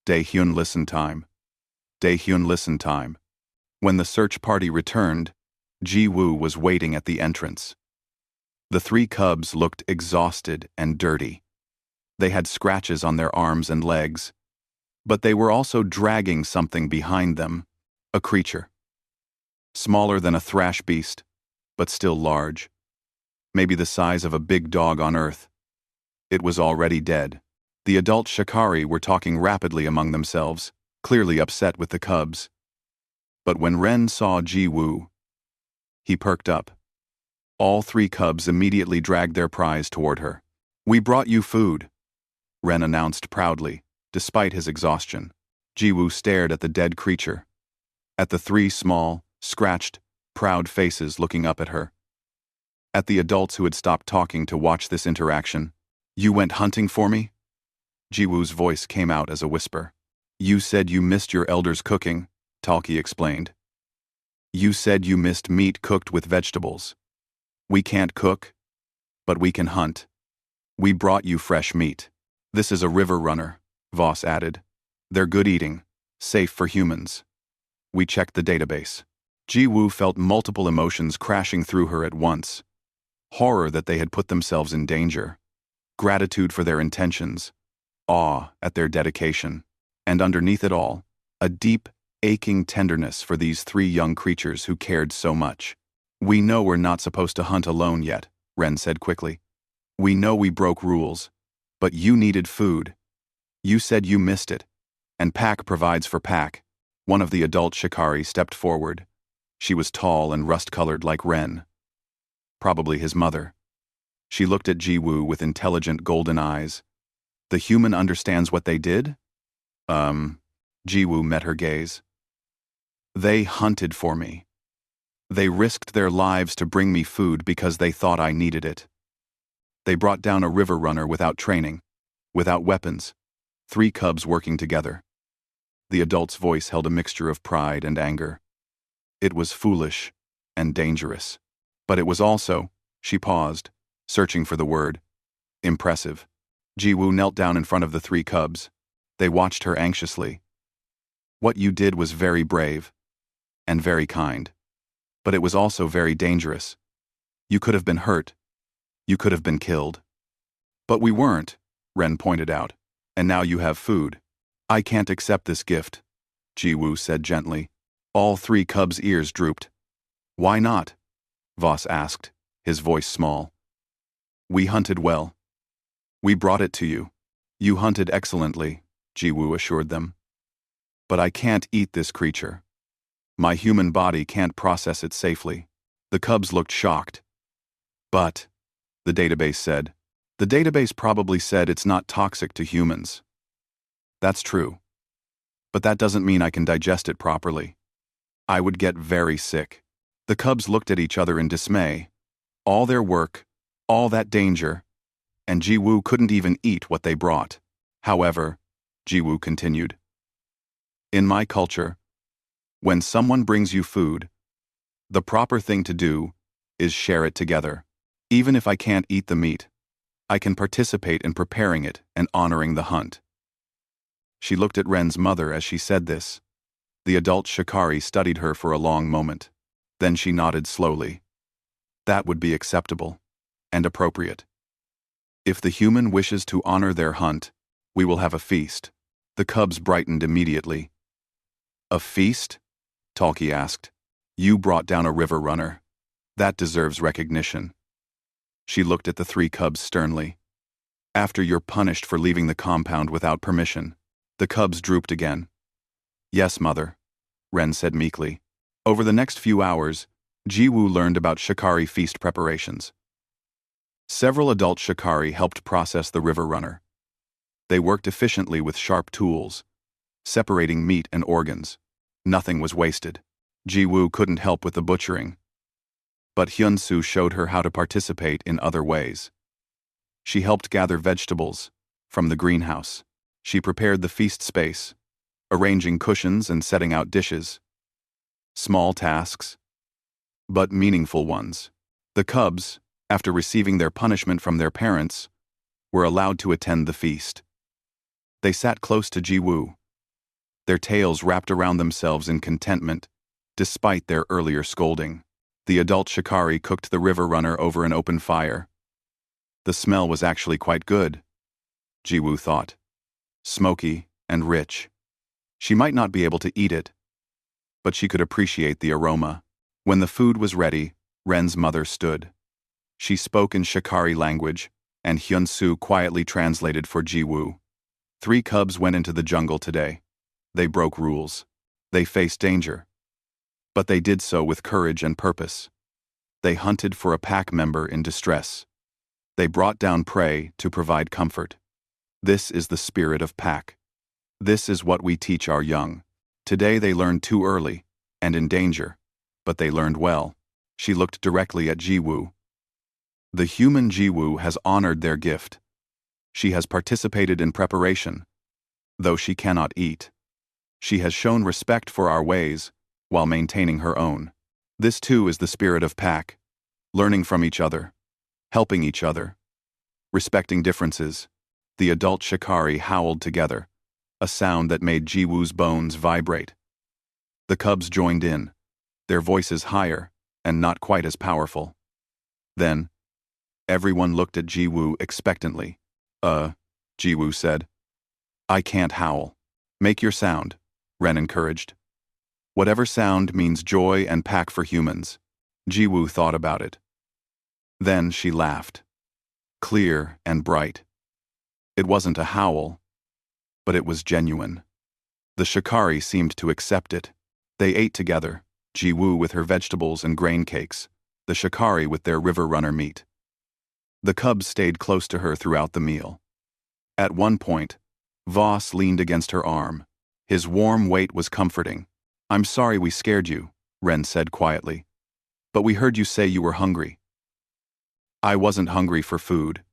Dae-hyun listen time. Dae-hyun listen time. When the search party returned, Ji-woo was waiting at the entrance. The 3 cubs looked exhausted and dirty. They had scratches on their arms and legs, but they were also dragging something behind them, a creature. Smaller than a thrash beast, but still large. Maybe the size of a big dog on Earth. It was already dead. The adult Shikari were talking rapidly among themselves, clearly upset with the cubs. But when Ren saw Ji-woo, he perked up. All 3 cubs immediately dragged their prize toward her. We brought you food, Ren announced proudly, despite his exhaustion. Ji-woo stared at the dead creature, at the 3 small, scratched, proud faces looking up at her. At the adults who had stopped talking to watch this interaction. You went hunting for me? Ji-woo's voice came out as a whisper. You said you missed your elders' cooking, Talkie explained. You said you missed meat cooked with vegetables. We can't cook, but we can hunt. We brought you fresh meat. This is a river runner, Voss added. They're good eating, safe for humans. We checked the database. Ji-woo felt multiple emotions crashing through her at once. Horror that they had put themselves in danger. Gratitude for their intentions. Awe at their dedication. And underneath it all, a deep, aching tenderness for these 3 young creatures who cared so much. We know we're not supposed to hunt alone yet, Ren said quickly. We know we broke rules, but you needed food. You said you missed it, and Pack provides for Pack. One of the adult Shikari stepped forward. She was tall and rust-colored like Ren. Probably his mother. She looked at Ji-woo with intelligent golden eyes. The human understands what they did? Ji-woo met her gaze. They hunted for me. They risked their lives to bring me food because they thought I needed it. They brought down a river runner without training, without weapons, 3 cubs working together. The adult's voice held a mixture of pride and anger. It was foolish and dangerous. But it was also, she paused, searching for the word, impressive. Ji-woo knelt down in front of the 3 cubs. They watched her anxiously. What you did was very brave and very kind. But it was also very dangerous. You could have been hurt. You could have been killed. But we weren't, Ren pointed out. And now you have food. I can't accept this gift, Ji-woo said gently. All 3 cubs' ears drooped. Why not? Voss asked, his voice small. We hunted well. We brought it to you. You hunted excellently, Ji-woo assured them. But I can't eat this creature. My human body can't process it safely. The cubs looked shocked. But, the database said, the database probably said it's not toxic to humans. That's true. But that doesn't mean I can digest it properly. I would get very sick. The cubs looked at each other in dismay. All their work, all that danger, and Jiwoo couldn't even eat what they brought. However, Jiwoo continued, in my culture, when someone brings you food, the proper thing to do is share it together. Even if I can't eat the meat, I can participate in preparing it and honoring the hunt. She looked at Ren's mother as she said this. The adult Shikari studied her for a long moment. Then she nodded slowly. That would be acceptable and appropriate. If the human wishes to honor their hunt, we will have a feast. The cubs brightened immediately. A feast? Talkie asked. You brought down a river runner. That deserves recognition. She looked at the three cubs sternly. After you're punished for leaving the compound without permission. The cubs drooped again. Yes, mother, Ren said meekly. Over the next few hours, Jiwoo learned about Shikari feast preparations. Several adult Shikari helped process the river runner. They worked efficiently with sharp tools, separating meat and organs. Nothing was wasted. Jiwoo couldn't help with the butchering. But Hyunsu showed her how to participate in other ways. She helped gather vegetables from the greenhouse. She prepared the feast space, arranging cushions and setting out dishes. Small tasks, but meaningful ones. The cubs, after receiving their punishment from their parents, were allowed to attend the feast. They sat close to Jiwoo, their tails wrapped around themselves in contentment, despite their earlier scolding. The adult Shikari cooked the river runner over an open fire. The smell was actually quite good, Jiwoo thought. Smoky and rich. She might not be able to eat it, but she could appreciate the aroma. When the food was ready, Ren's mother stood. She spoke in Shikari language, and Hyunsu quietly translated for Jiwoo. 3 cubs went into the jungle today. They broke rules. They faced danger. But they did so with courage and purpose. They hunted for a pack member in distress. They brought down prey to provide comfort. This is the spirit of pack. This is what we teach our young. Today they learned too early, and in danger, but they learned well. She looked directly at Jiwoo. The human Jiwoo has honored their gift. She has participated in preparation, though she cannot eat. She has shown respect for our ways while maintaining her own. This too is the spirit of pack, learning from each other, helping each other, respecting differences. The adult Shikari howled together, a sound that made Jiwoo's bones vibrate. The cubs joined in, their voices higher and not quite as powerful. Then, everyone looked at Jiwoo expectantly. Jiwoo said. I can't howl. Make your sound, Ren encouraged. Whatever sound means joy and pack for humans. Jiwoo thought about it. Then she laughed. Clear and bright. It wasn't a howl, but it was genuine. The Shikari seemed to accept it. They ate together, Jiwoo with her vegetables and grain cakes, the Shikari with their river runner meat. The cubs stayed close to her throughout the meal. At one point, Voss leaned against her arm. His warm weight was comforting. I'm sorry we scared you, Ren said quietly. But we heard you say you were hungry. I wasn't hungry for food,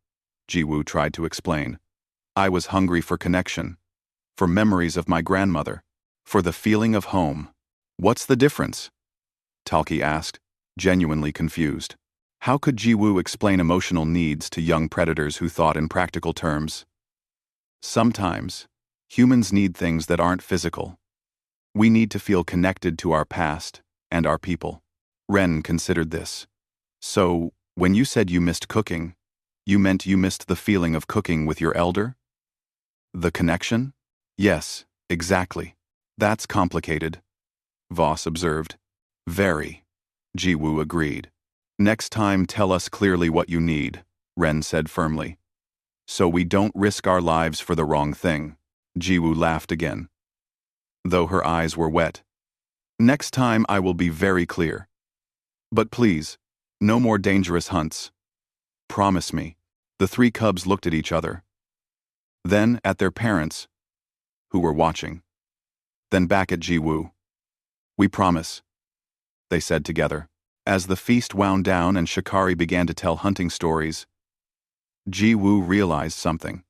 Jiwoo tried to explain. I was hungry for connection, for memories of my grandmother, for the feeling of home. What's the difference? Talkie asked, genuinely confused. How could Jiwoo explain emotional needs to young predators who thought in practical terms? Sometimes, humans need things that aren't physical. We need to feel connected to our past and our people. Ren considered this. So, when you said you missed cooking, you meant you missed the feeling of cooking with your elder? The connection? Yes, exactly. That's complicated, Voss observed. Very, Jiwoo agreed. Next time tell us clearly what you need, Ren said firmly. So we don't risk our lives for the wrong thing. Jiwoo laughed again, though her eyes were wet. Next time I will be very clear. But please, no more dangerous hunts. Promise me. The three cubs looked at each other. Then at their parents, who were watching. Then back at Ji-woo. We promise, they said together. As the feast wound down and Shikari began to tell hunting stories, Ji-woo realized something.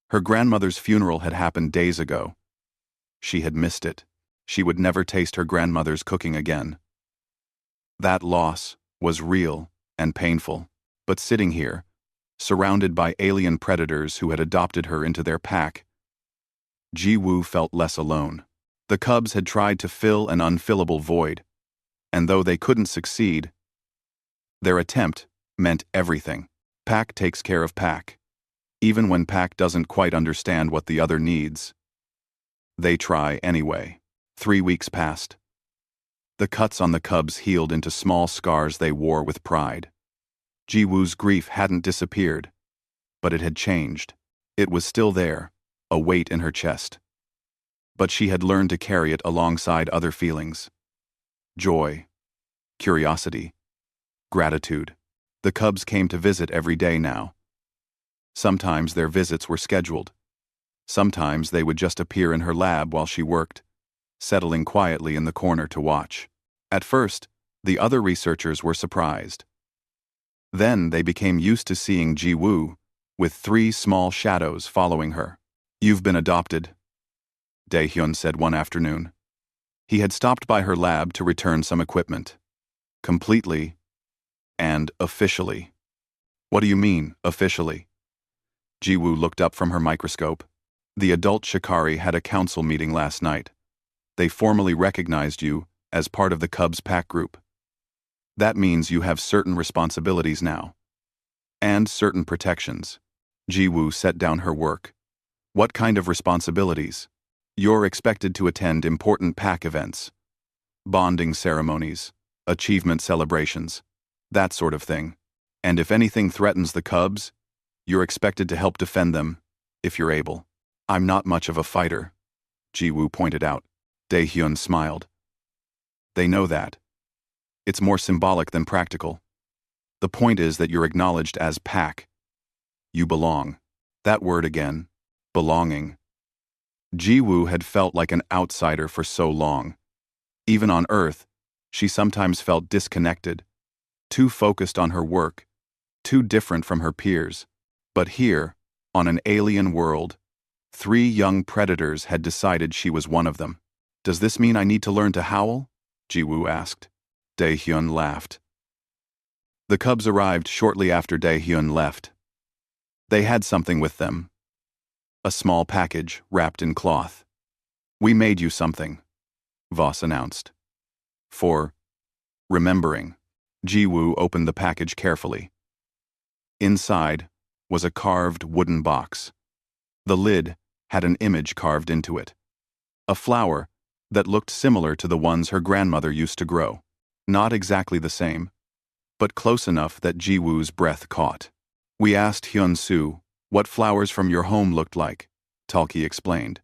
Her grandmother's funeral had happened days ago. She had missed it. She would never taste her grandmother's cooking again. That loss was real and painful, but sitting here, surrounded by alien predators who had adopted her into their pack, Ji-woo felt less alone. The cubs had tried to fill an unfillable void, and though they couldn't succeed, their attempt meant everything. Pack takes care of pack. Even when pack doesn't quite understand what the other needs, they try anyway. 3 weeks passed. The cuts on the cubs healed into small scars they wore with pride. Ji-woo's grief hadn't disappeared, but it had changed. It was still there, a weight in her chest. But she had learned to carry it alongside other feelings. Joy, curiosity, gratitude. The cubs came to visit every day now. Sometimes their visits were scheduled. Sometimes they would just appear in her lab while she worked, settling quietly in the corner to watch. At first, the other researchers were surprised. Then they became used to seeing Ji-woo, with 3 small shadows following her. You've been adopted, Dae-hyun said one afternoon. He had stopped by her lab to return some equipment. Completely and officially. What do you mean, officially? Ji-woo looked up from her microscope. The adult Shikari had a council meeting last night. They formally recognized you as part of the Cubs pack group. That means you have certain responsibilities now. And certain protections. Ji-woo set down her work. What kind of responsibilities? You're expected to attend important pack events. Bonding ceremonies, achievement celebrations, that sort of thing. And if anything threatens the Cubs, you're expected to help defend them, if you're able. I'm not much of a fighter, Ji-woo pointed out. Dae-hyun smiled. They know that. It's more symbolic than practical. The point is that you're acknowledged as pack. You belong. That word again, belonging. Ji-woo had felt like an outsider for so long. Even on Earth, she sometimes felt disconnected, too focused on her work, too different from her peers. But here, on an alien world, 3 young predators had decided she was one of them. Does this mean I need to learn to howl? Ji-woo asked. Dae-hyun laughed. The cubs arrived shortly after Dae-hyun left. They had something with them. A small package wrapped in cloth. We made you something, Voss announced. For remembering. Ji-woo opened the package carefully. Inside was a carved wooden box. The lid had an image carved into it. A flower that looked similar to the ones her grandmother used to grow. Not exactly the same, but close enough that Ji-woo's breath caught. We asked Hyun-soo what flowers from your home looked like, Talkie explained.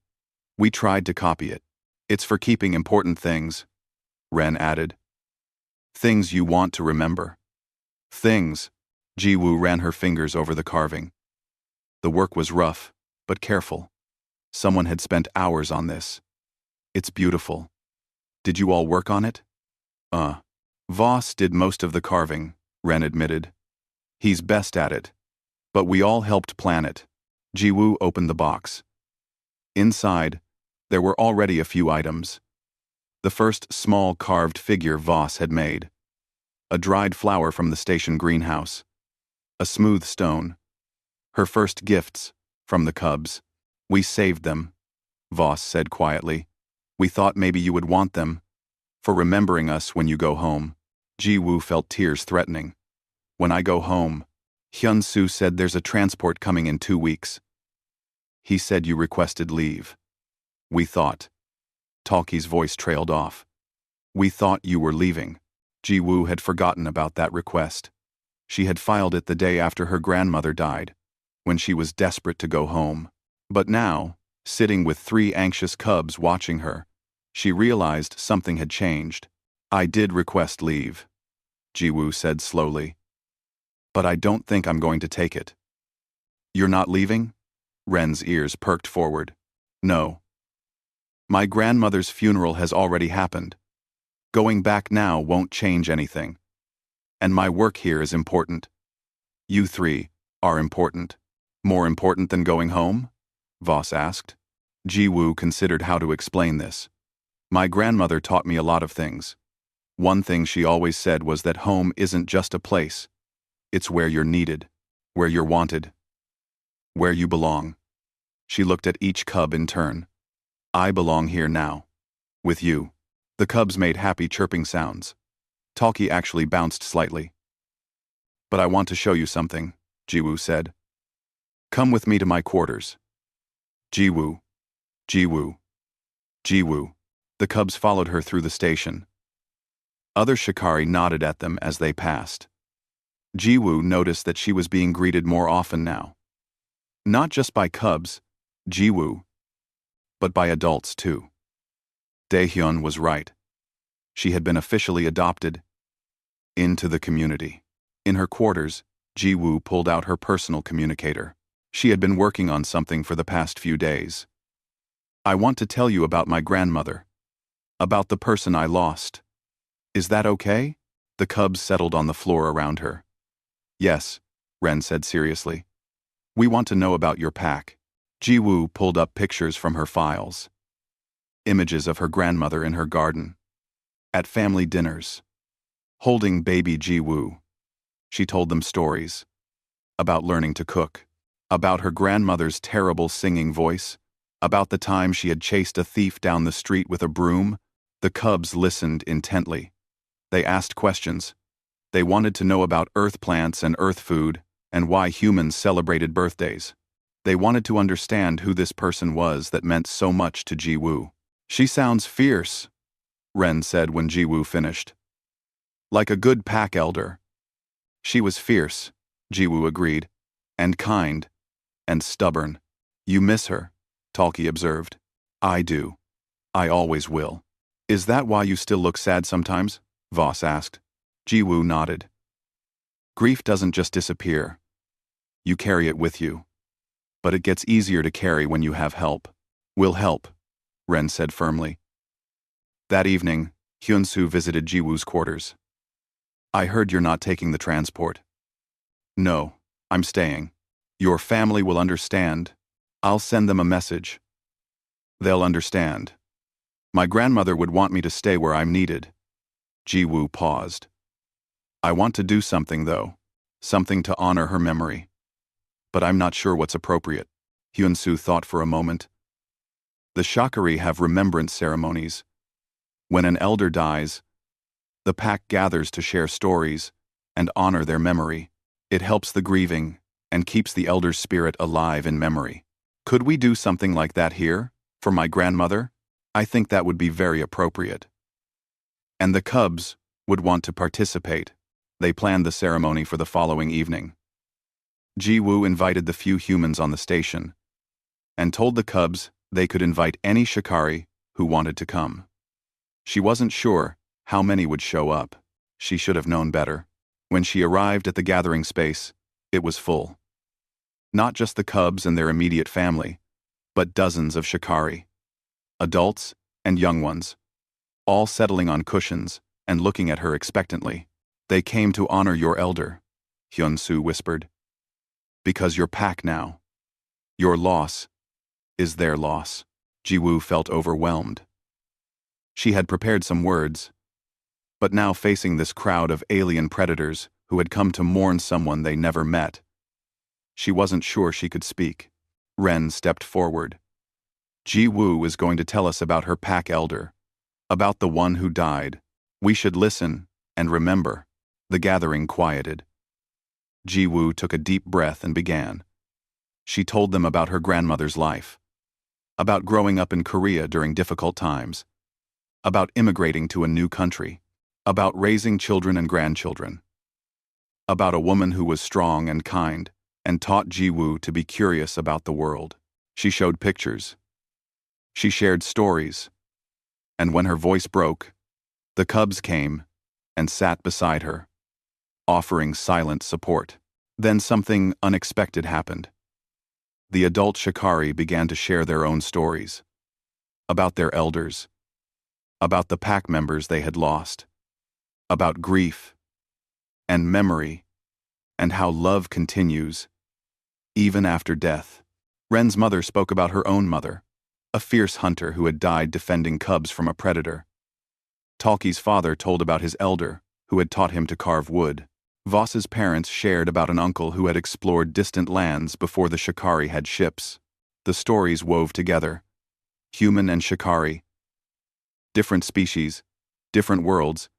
We tried to copy it. It's for keeping important things, Ren added. Things you want to remember. Things. Ji-woo ran her fingers over the carving. The work was rough, but careful. Someone had spent hours on this. It's beautiful. Did you all work on it? Voss did most of the carving, Ren admitted. He's best at it. But we all helped plan it. Ji-woo opened the box. Inside, there were already a few items. The first small carved figure Voss had made. A dried flower from the station greenhouse. A smooth stone. Her first gifts, from the cubs. We saved them, Voss said quietly. We thought maybe you would want them, for remembering us when you go home. Ji-woo felt tears threatening. When I go home, Hyun-soo said there's a transport coming in 2 weeks. He said you requested leave. We thought. Talkie's voice trailed off. We thought you were leaving. Ji-woo had forgotten about that request. She had filed it the day after her grandmother died, when she was desperate to go home. But now, sitting with 3 anxious cubs watching her, She realized something had changed. I did request leave, Jiwoo said slowly. But I don't think I'm going to take it. You're not leaving? Ren's ears perked forward. No. My grandmother's funeral has already happened. Going back now won't change anything. And my work here is important. You three are important. More important than going home? Voss asked. Jiwoo considered how to explain this. My grandmother taught me a lot of things. One thing she always said was that home isn't just a place. It's where you're needed, where you're wanted, where you belong. She looked at each cub in turn. I belong here now. With you. The cubs made happy chirping sounds. Talkie actually bounced slightly. But I want to show you something, Jiwoo said. Come with me to my quarters. Jiwoo. Jiwoo. Jiwoo. The cubs followed her through the station. Other Shikari nodded at them as they passed. Jiwoo noticed that she was being greeted more often now. Not just by cubs, Jiwoo, but by adults too. Daehyun was right. She had been officially adopted into the community. In her quarters, Jiwoo pulled out her personal communicator. She had been working on something for the past few days. I want to tell you about my grandmother. About the person I lost. Is that okay? The cubs settled on the floor around her. Yes, Ren said seriously. We want to know about your pack. Jiwoo pulled up pictures from her files. Images of her grandmother in her garden. At family dinners. Holding baby Jiwoo. She told them stories. About learning to cook. About her grandmother's terrible singing voice. About the time she had chased a thief down the street with a broom. The cubs listened intently. They asked questions. They wanted to know about earth plants and earth food, and why humans celebrated birthdays. They wanted to understand who this person was that meant so much to Jiwoo. She sounds fierce, Ren said when Jiwoo finished. Like a good pack elder. She was fierce, Jiwoo agreed, and kind, and stubborn. You miss her, Talkie observed. I do. I always will. Is that why you still look sad sometimes? Voss asked. Jiwoo nodded. Grief doesn't just disappear. You carry it with you. But it gets easier to carry when you have help. We'll help, Ren said firmly. That evening, Hyunsu visited Jiwoo's quarters. I heard you're not taking the transport. No, I'm staying. Your family will understand. I'll send them a message. They'll understand. My grandmother would want me to stay where I'm needed. Jiwoo paused. I want to do something, though. Something to honor her memory. But I'm not sure what's appropriate. Hyunsu thought for a moment. The Shakari have remembrance ceremonies. When an elder dies, the pack gathers to share stories and honor their memory. It helps the grieving and keeps the elder's spirit alive in memory. Could we do something like that here, for my grandmother? I think that would be very appropriate. And the cubs would want to participate. They planned the ceremony for the following evening. Jiwoo invited the few humans on the station and told the cubs they could invite any Shikari who wanted to come. She wasn't sure how many would show up. She should have known better. When she arrived at the gathering space, it was full. Not just the cubs and their immediate family, but dozens of Shikari. Adults and young ones, all settling on cushions and looking at her expectantly. They came to honor your elder, Hyunsu whispered. Because you're pack now. Your loss is their loss. Jiwoo felt overwhelmed. She had prepared some words, but now facing this crowd of alien predators who had come to mourn someone they never met, she wasn't sure she could speak. Ren stepped forward. Jiwoo is going to tell us about her pack elder, about the one who died. We should listen and remember. The gathering quieted. Jiwoo took a deep breath and began. She told them about her grandmother's life, about growing up in Korea during difficult times, about immigrating to a new country, about raising children and grandchildren, about a woman who was strong and kind and taught Jiwoo to be curious about the world. She showed pictures. She shared stories. And when her voice broke, the cubs came and sat beside her, offering silent support. Then something unexpected happened. The adult Shikari began to share their own stories. About their elders, about the pack members they had lost, about grief and memory, and how love continues, even after death. Ren's mother spoke about her own mother, a fierce hunter who had died defending cubs from a predator. Talkie's father told about his elder, who had taught him to carve wood. Voss's parents shared about an uncle who had explored distant lands before the Shikari had ships. The stories wove together. Human and Shikari. Different species, different worlds,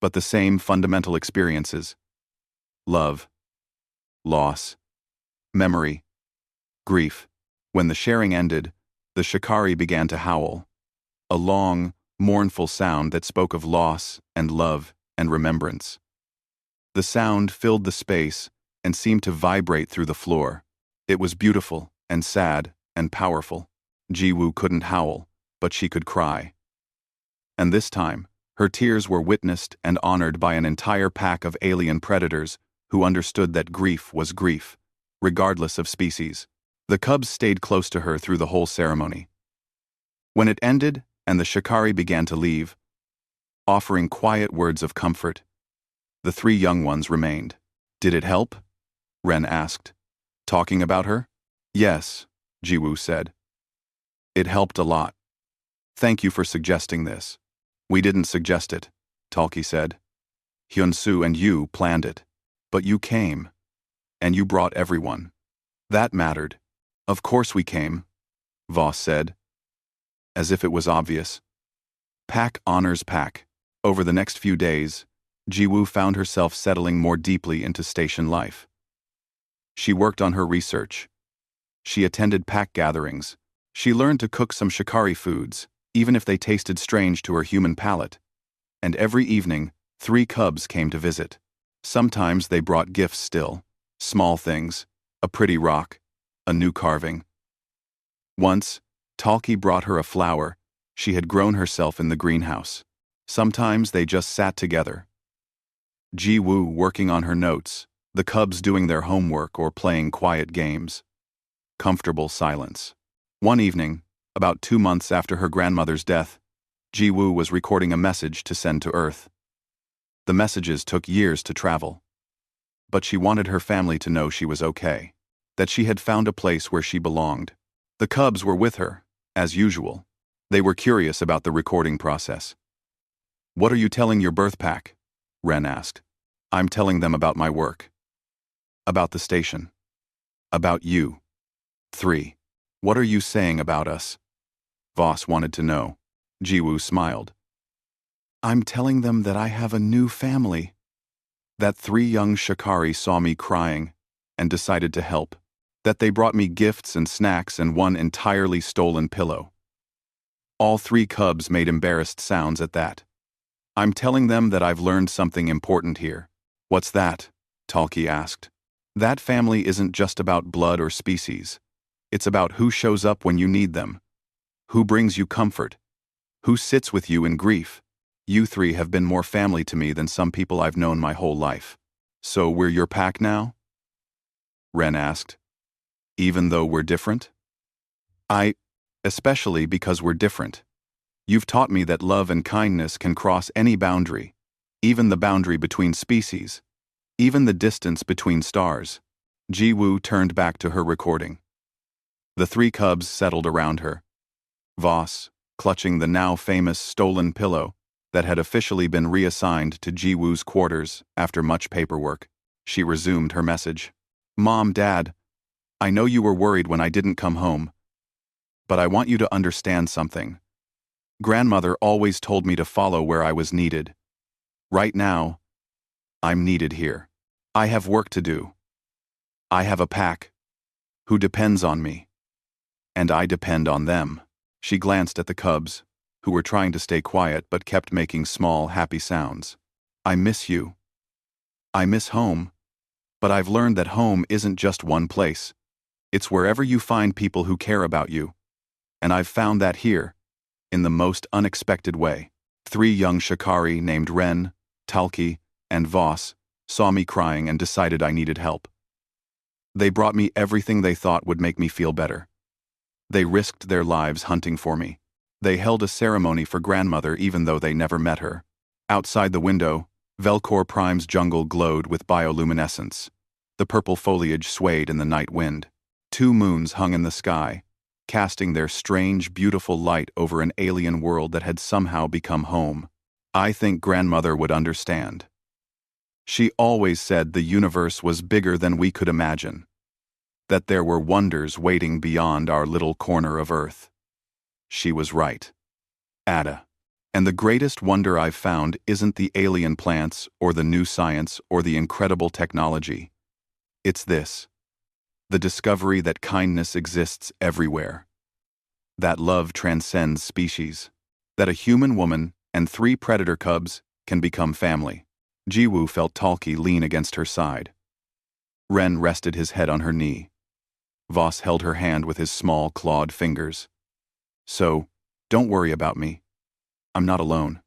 but the same fundamental experiences. Love, loss, memory, grief. When the sharing ended, the Shikari began to howl. A long, mournful sound that spoke of loss and love and remembrance. The sound filled the space and seemed to vibrate through the floor. It was beautiful and sad and powerful. Jiwoo couldn't howl, but she could cry. And this time, her tears were witnessed and honored by an entire pack of alien predators who understood that grief was grief, regardless of species. The cubs stayed close to her through the whole ceremony. When it ended and the Shikari began to leave, offering quiet words of comfort, the three young ones remained. Did it help? Ren asked. Talking about her? Yes, Jiwoo said. It helped a lot. Thank you for suggesting this. We didn't suggest it, Talkie said. Hyunsu and you planned it. But you came. And you brought everyone. That mattered. Of course we came, Voss said. As if it was obvious. Pack honors pack. Over the next few days, Jiwoo found herself settling more deeply into station life. She worked on her research. She attended pack gatherings. She learned to cook some Shikari foods, even if they tasted strange to her human palate. And every evening, 3 cubs came to visit. Sometimes they brought gifts still, small things, a pretty rock, a new carving. Once, Talkie brought her a flower she had grown herself in the greenhouse. Sometimes they just sat together. Jiwoo working on her notes, the cubs doing their homework or playing quiet games. Comfortable silence. One evening, about 2 months after her grandmother's death, Jiwoo was recording a message to send to Earth. The messages took years to travel. But she wanted her family to know she was okay, that she had found a place where she belonged. The cubs were with her, as usual. They were curious about the recording process. What are you telling your birth pack? Ren asked. I'm telling them about my work. About the station. About you. 3. What are you saying about us? Voss wanted to know. Jiwoo smiled. I'm telling them that I have a new family. That 3 young Shikari saw me crying and decided to help. That they brought me gifts and snacks and one entirely stolen pillow. All 3 cubs made embarrassed sounds at that. I'm telling them that I've learned something important here. What's that? Talkie asked. That family isn't just about blood or species. It's about who shows up when you need them. Who brings you comfort. Who sits with you in grief. You 3 have been more family to me than some people I've known my whole life. So we're your pack now? Ren asked. Even though we're different? Especially because we're different. You've taught me that love and kindness can cross any boundary, even the boundary between species, even the distance between stars. Jiwoo turned back to her recording. The 3 cubs settled around her. Voss, clutching the now famous stolen pillow that had officially been reassigned to Jiwoo's quarters after much paperwork, she resumed her message. Mom, Dad, I know you were worried when I didn't come home, but I want you to understand something. Grandmother always told me to follow where I was needed. Right now, I'm needed here. I have work to do. I have a pack who depends on me. And I depend on them. She glanced at the cubs, who were trying to stay quiet but kept making small, happy sounds. I miss you. I miss home. But I've learned that home isn't just one place. It's wherever you find people who care about you. And I've found that here, in the most unexpected way. 3 young Shikari named Ren, Talki, and Voss saw me crying and decided I needed help. They brought me everything they thought would make me feel better. They risked their lives hunting for me. They held a ceremony for grandmother even though they never met her. Outside the window, Velcor Prime's jungle glowed with bioluminescence. The purple foliage swayed in the night wind. 2 moons hung in the sky, casting their strange, beautiful light over an alien world that had somehow become home. I think grandmother would understand. She always said the universe was bigger than we could imagine, that there were wonders waiting beyond our little corner of Earth. She was right. Ada. And the greatest wonder I've found isn't the alien plants or the new science or the incredible technology. It's this: the discovery that kindness exists everywhere. That love transcends species. That a human woman and 3 predator cubs can become family. Jiwoo felt Talki lean against her side. Ren rested his head on her knee. Voss held her hand with his small, clawed fingers. So, don't worry about me. I'm not alone.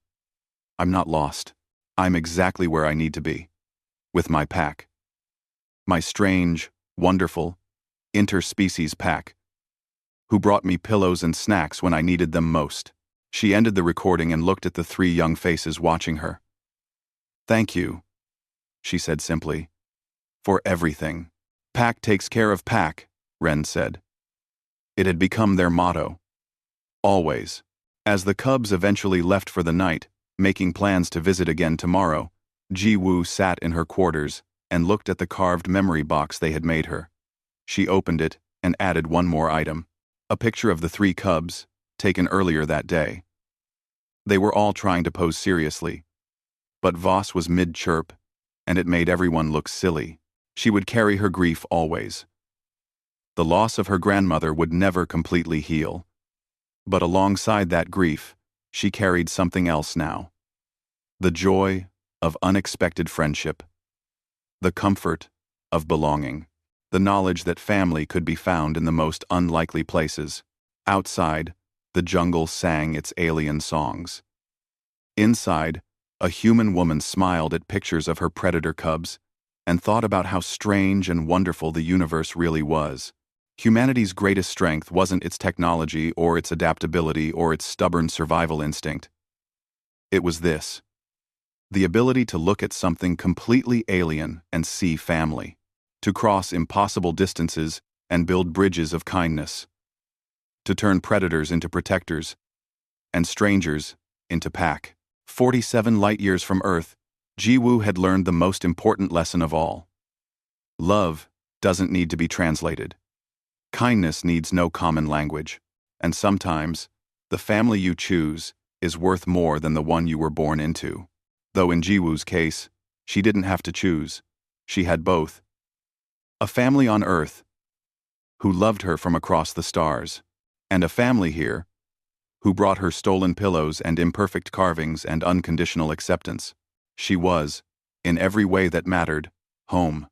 I'm not lost. I'm exactly where I need to be. With my pack. My strange, wonderful, interspecies pack, who brought me pillows and snacks when I needed them most. She ended the recording and looked at the 3 young faces watching her. Thank you, she said simply, for everything. Pack takes care of pack, Ren said. It had become their motto. Always. As the cubs eventually left for the night, making plans to visit again tomorrow, Jiwoo sat in her quarters and looked at the carved memory box they had made her. She opened it and added one more item: a picture of the 3 cubs, taken earlier that day. They were all trying to pose seriously, but Voss was mid-chirp, and it made everyone look silly. She would carry her grief always. The loss of her grandmother would never completely heal. But alongside that grief, she carried something else now. The joy of unexpected friendship. The comfort of belonging. The knowledge that family could be found in the most unlikely places. Outside, the jungle sang its alien songs. Inside, a human woman smiled at pictures of her predator cubs and thought about how strange and wonderful the universe really was. Humanity's greatest strength wasn't its technology or its adaptability or its stubborn survival instinct. It was this: the ability to look at something completely alien and see family, to cross impossible distances and build bridges of kindness, to turn predators into protectors and strangers into pack. 47 light-years from Earth, Jiwoo had learned the most important lesson of all. Love doesn't need to be translated. Kindness needs no common language, and sometimes, the family you choose is worth more than the one you were born into. Though in Jiwoo's case, she didn't have to choose. She had both. A family on Earth, who loved her from across the stars, and a family here, who brought her stolen pillows and imperfect carvings and unconditional acceptance. She was, in every way that mattered, home.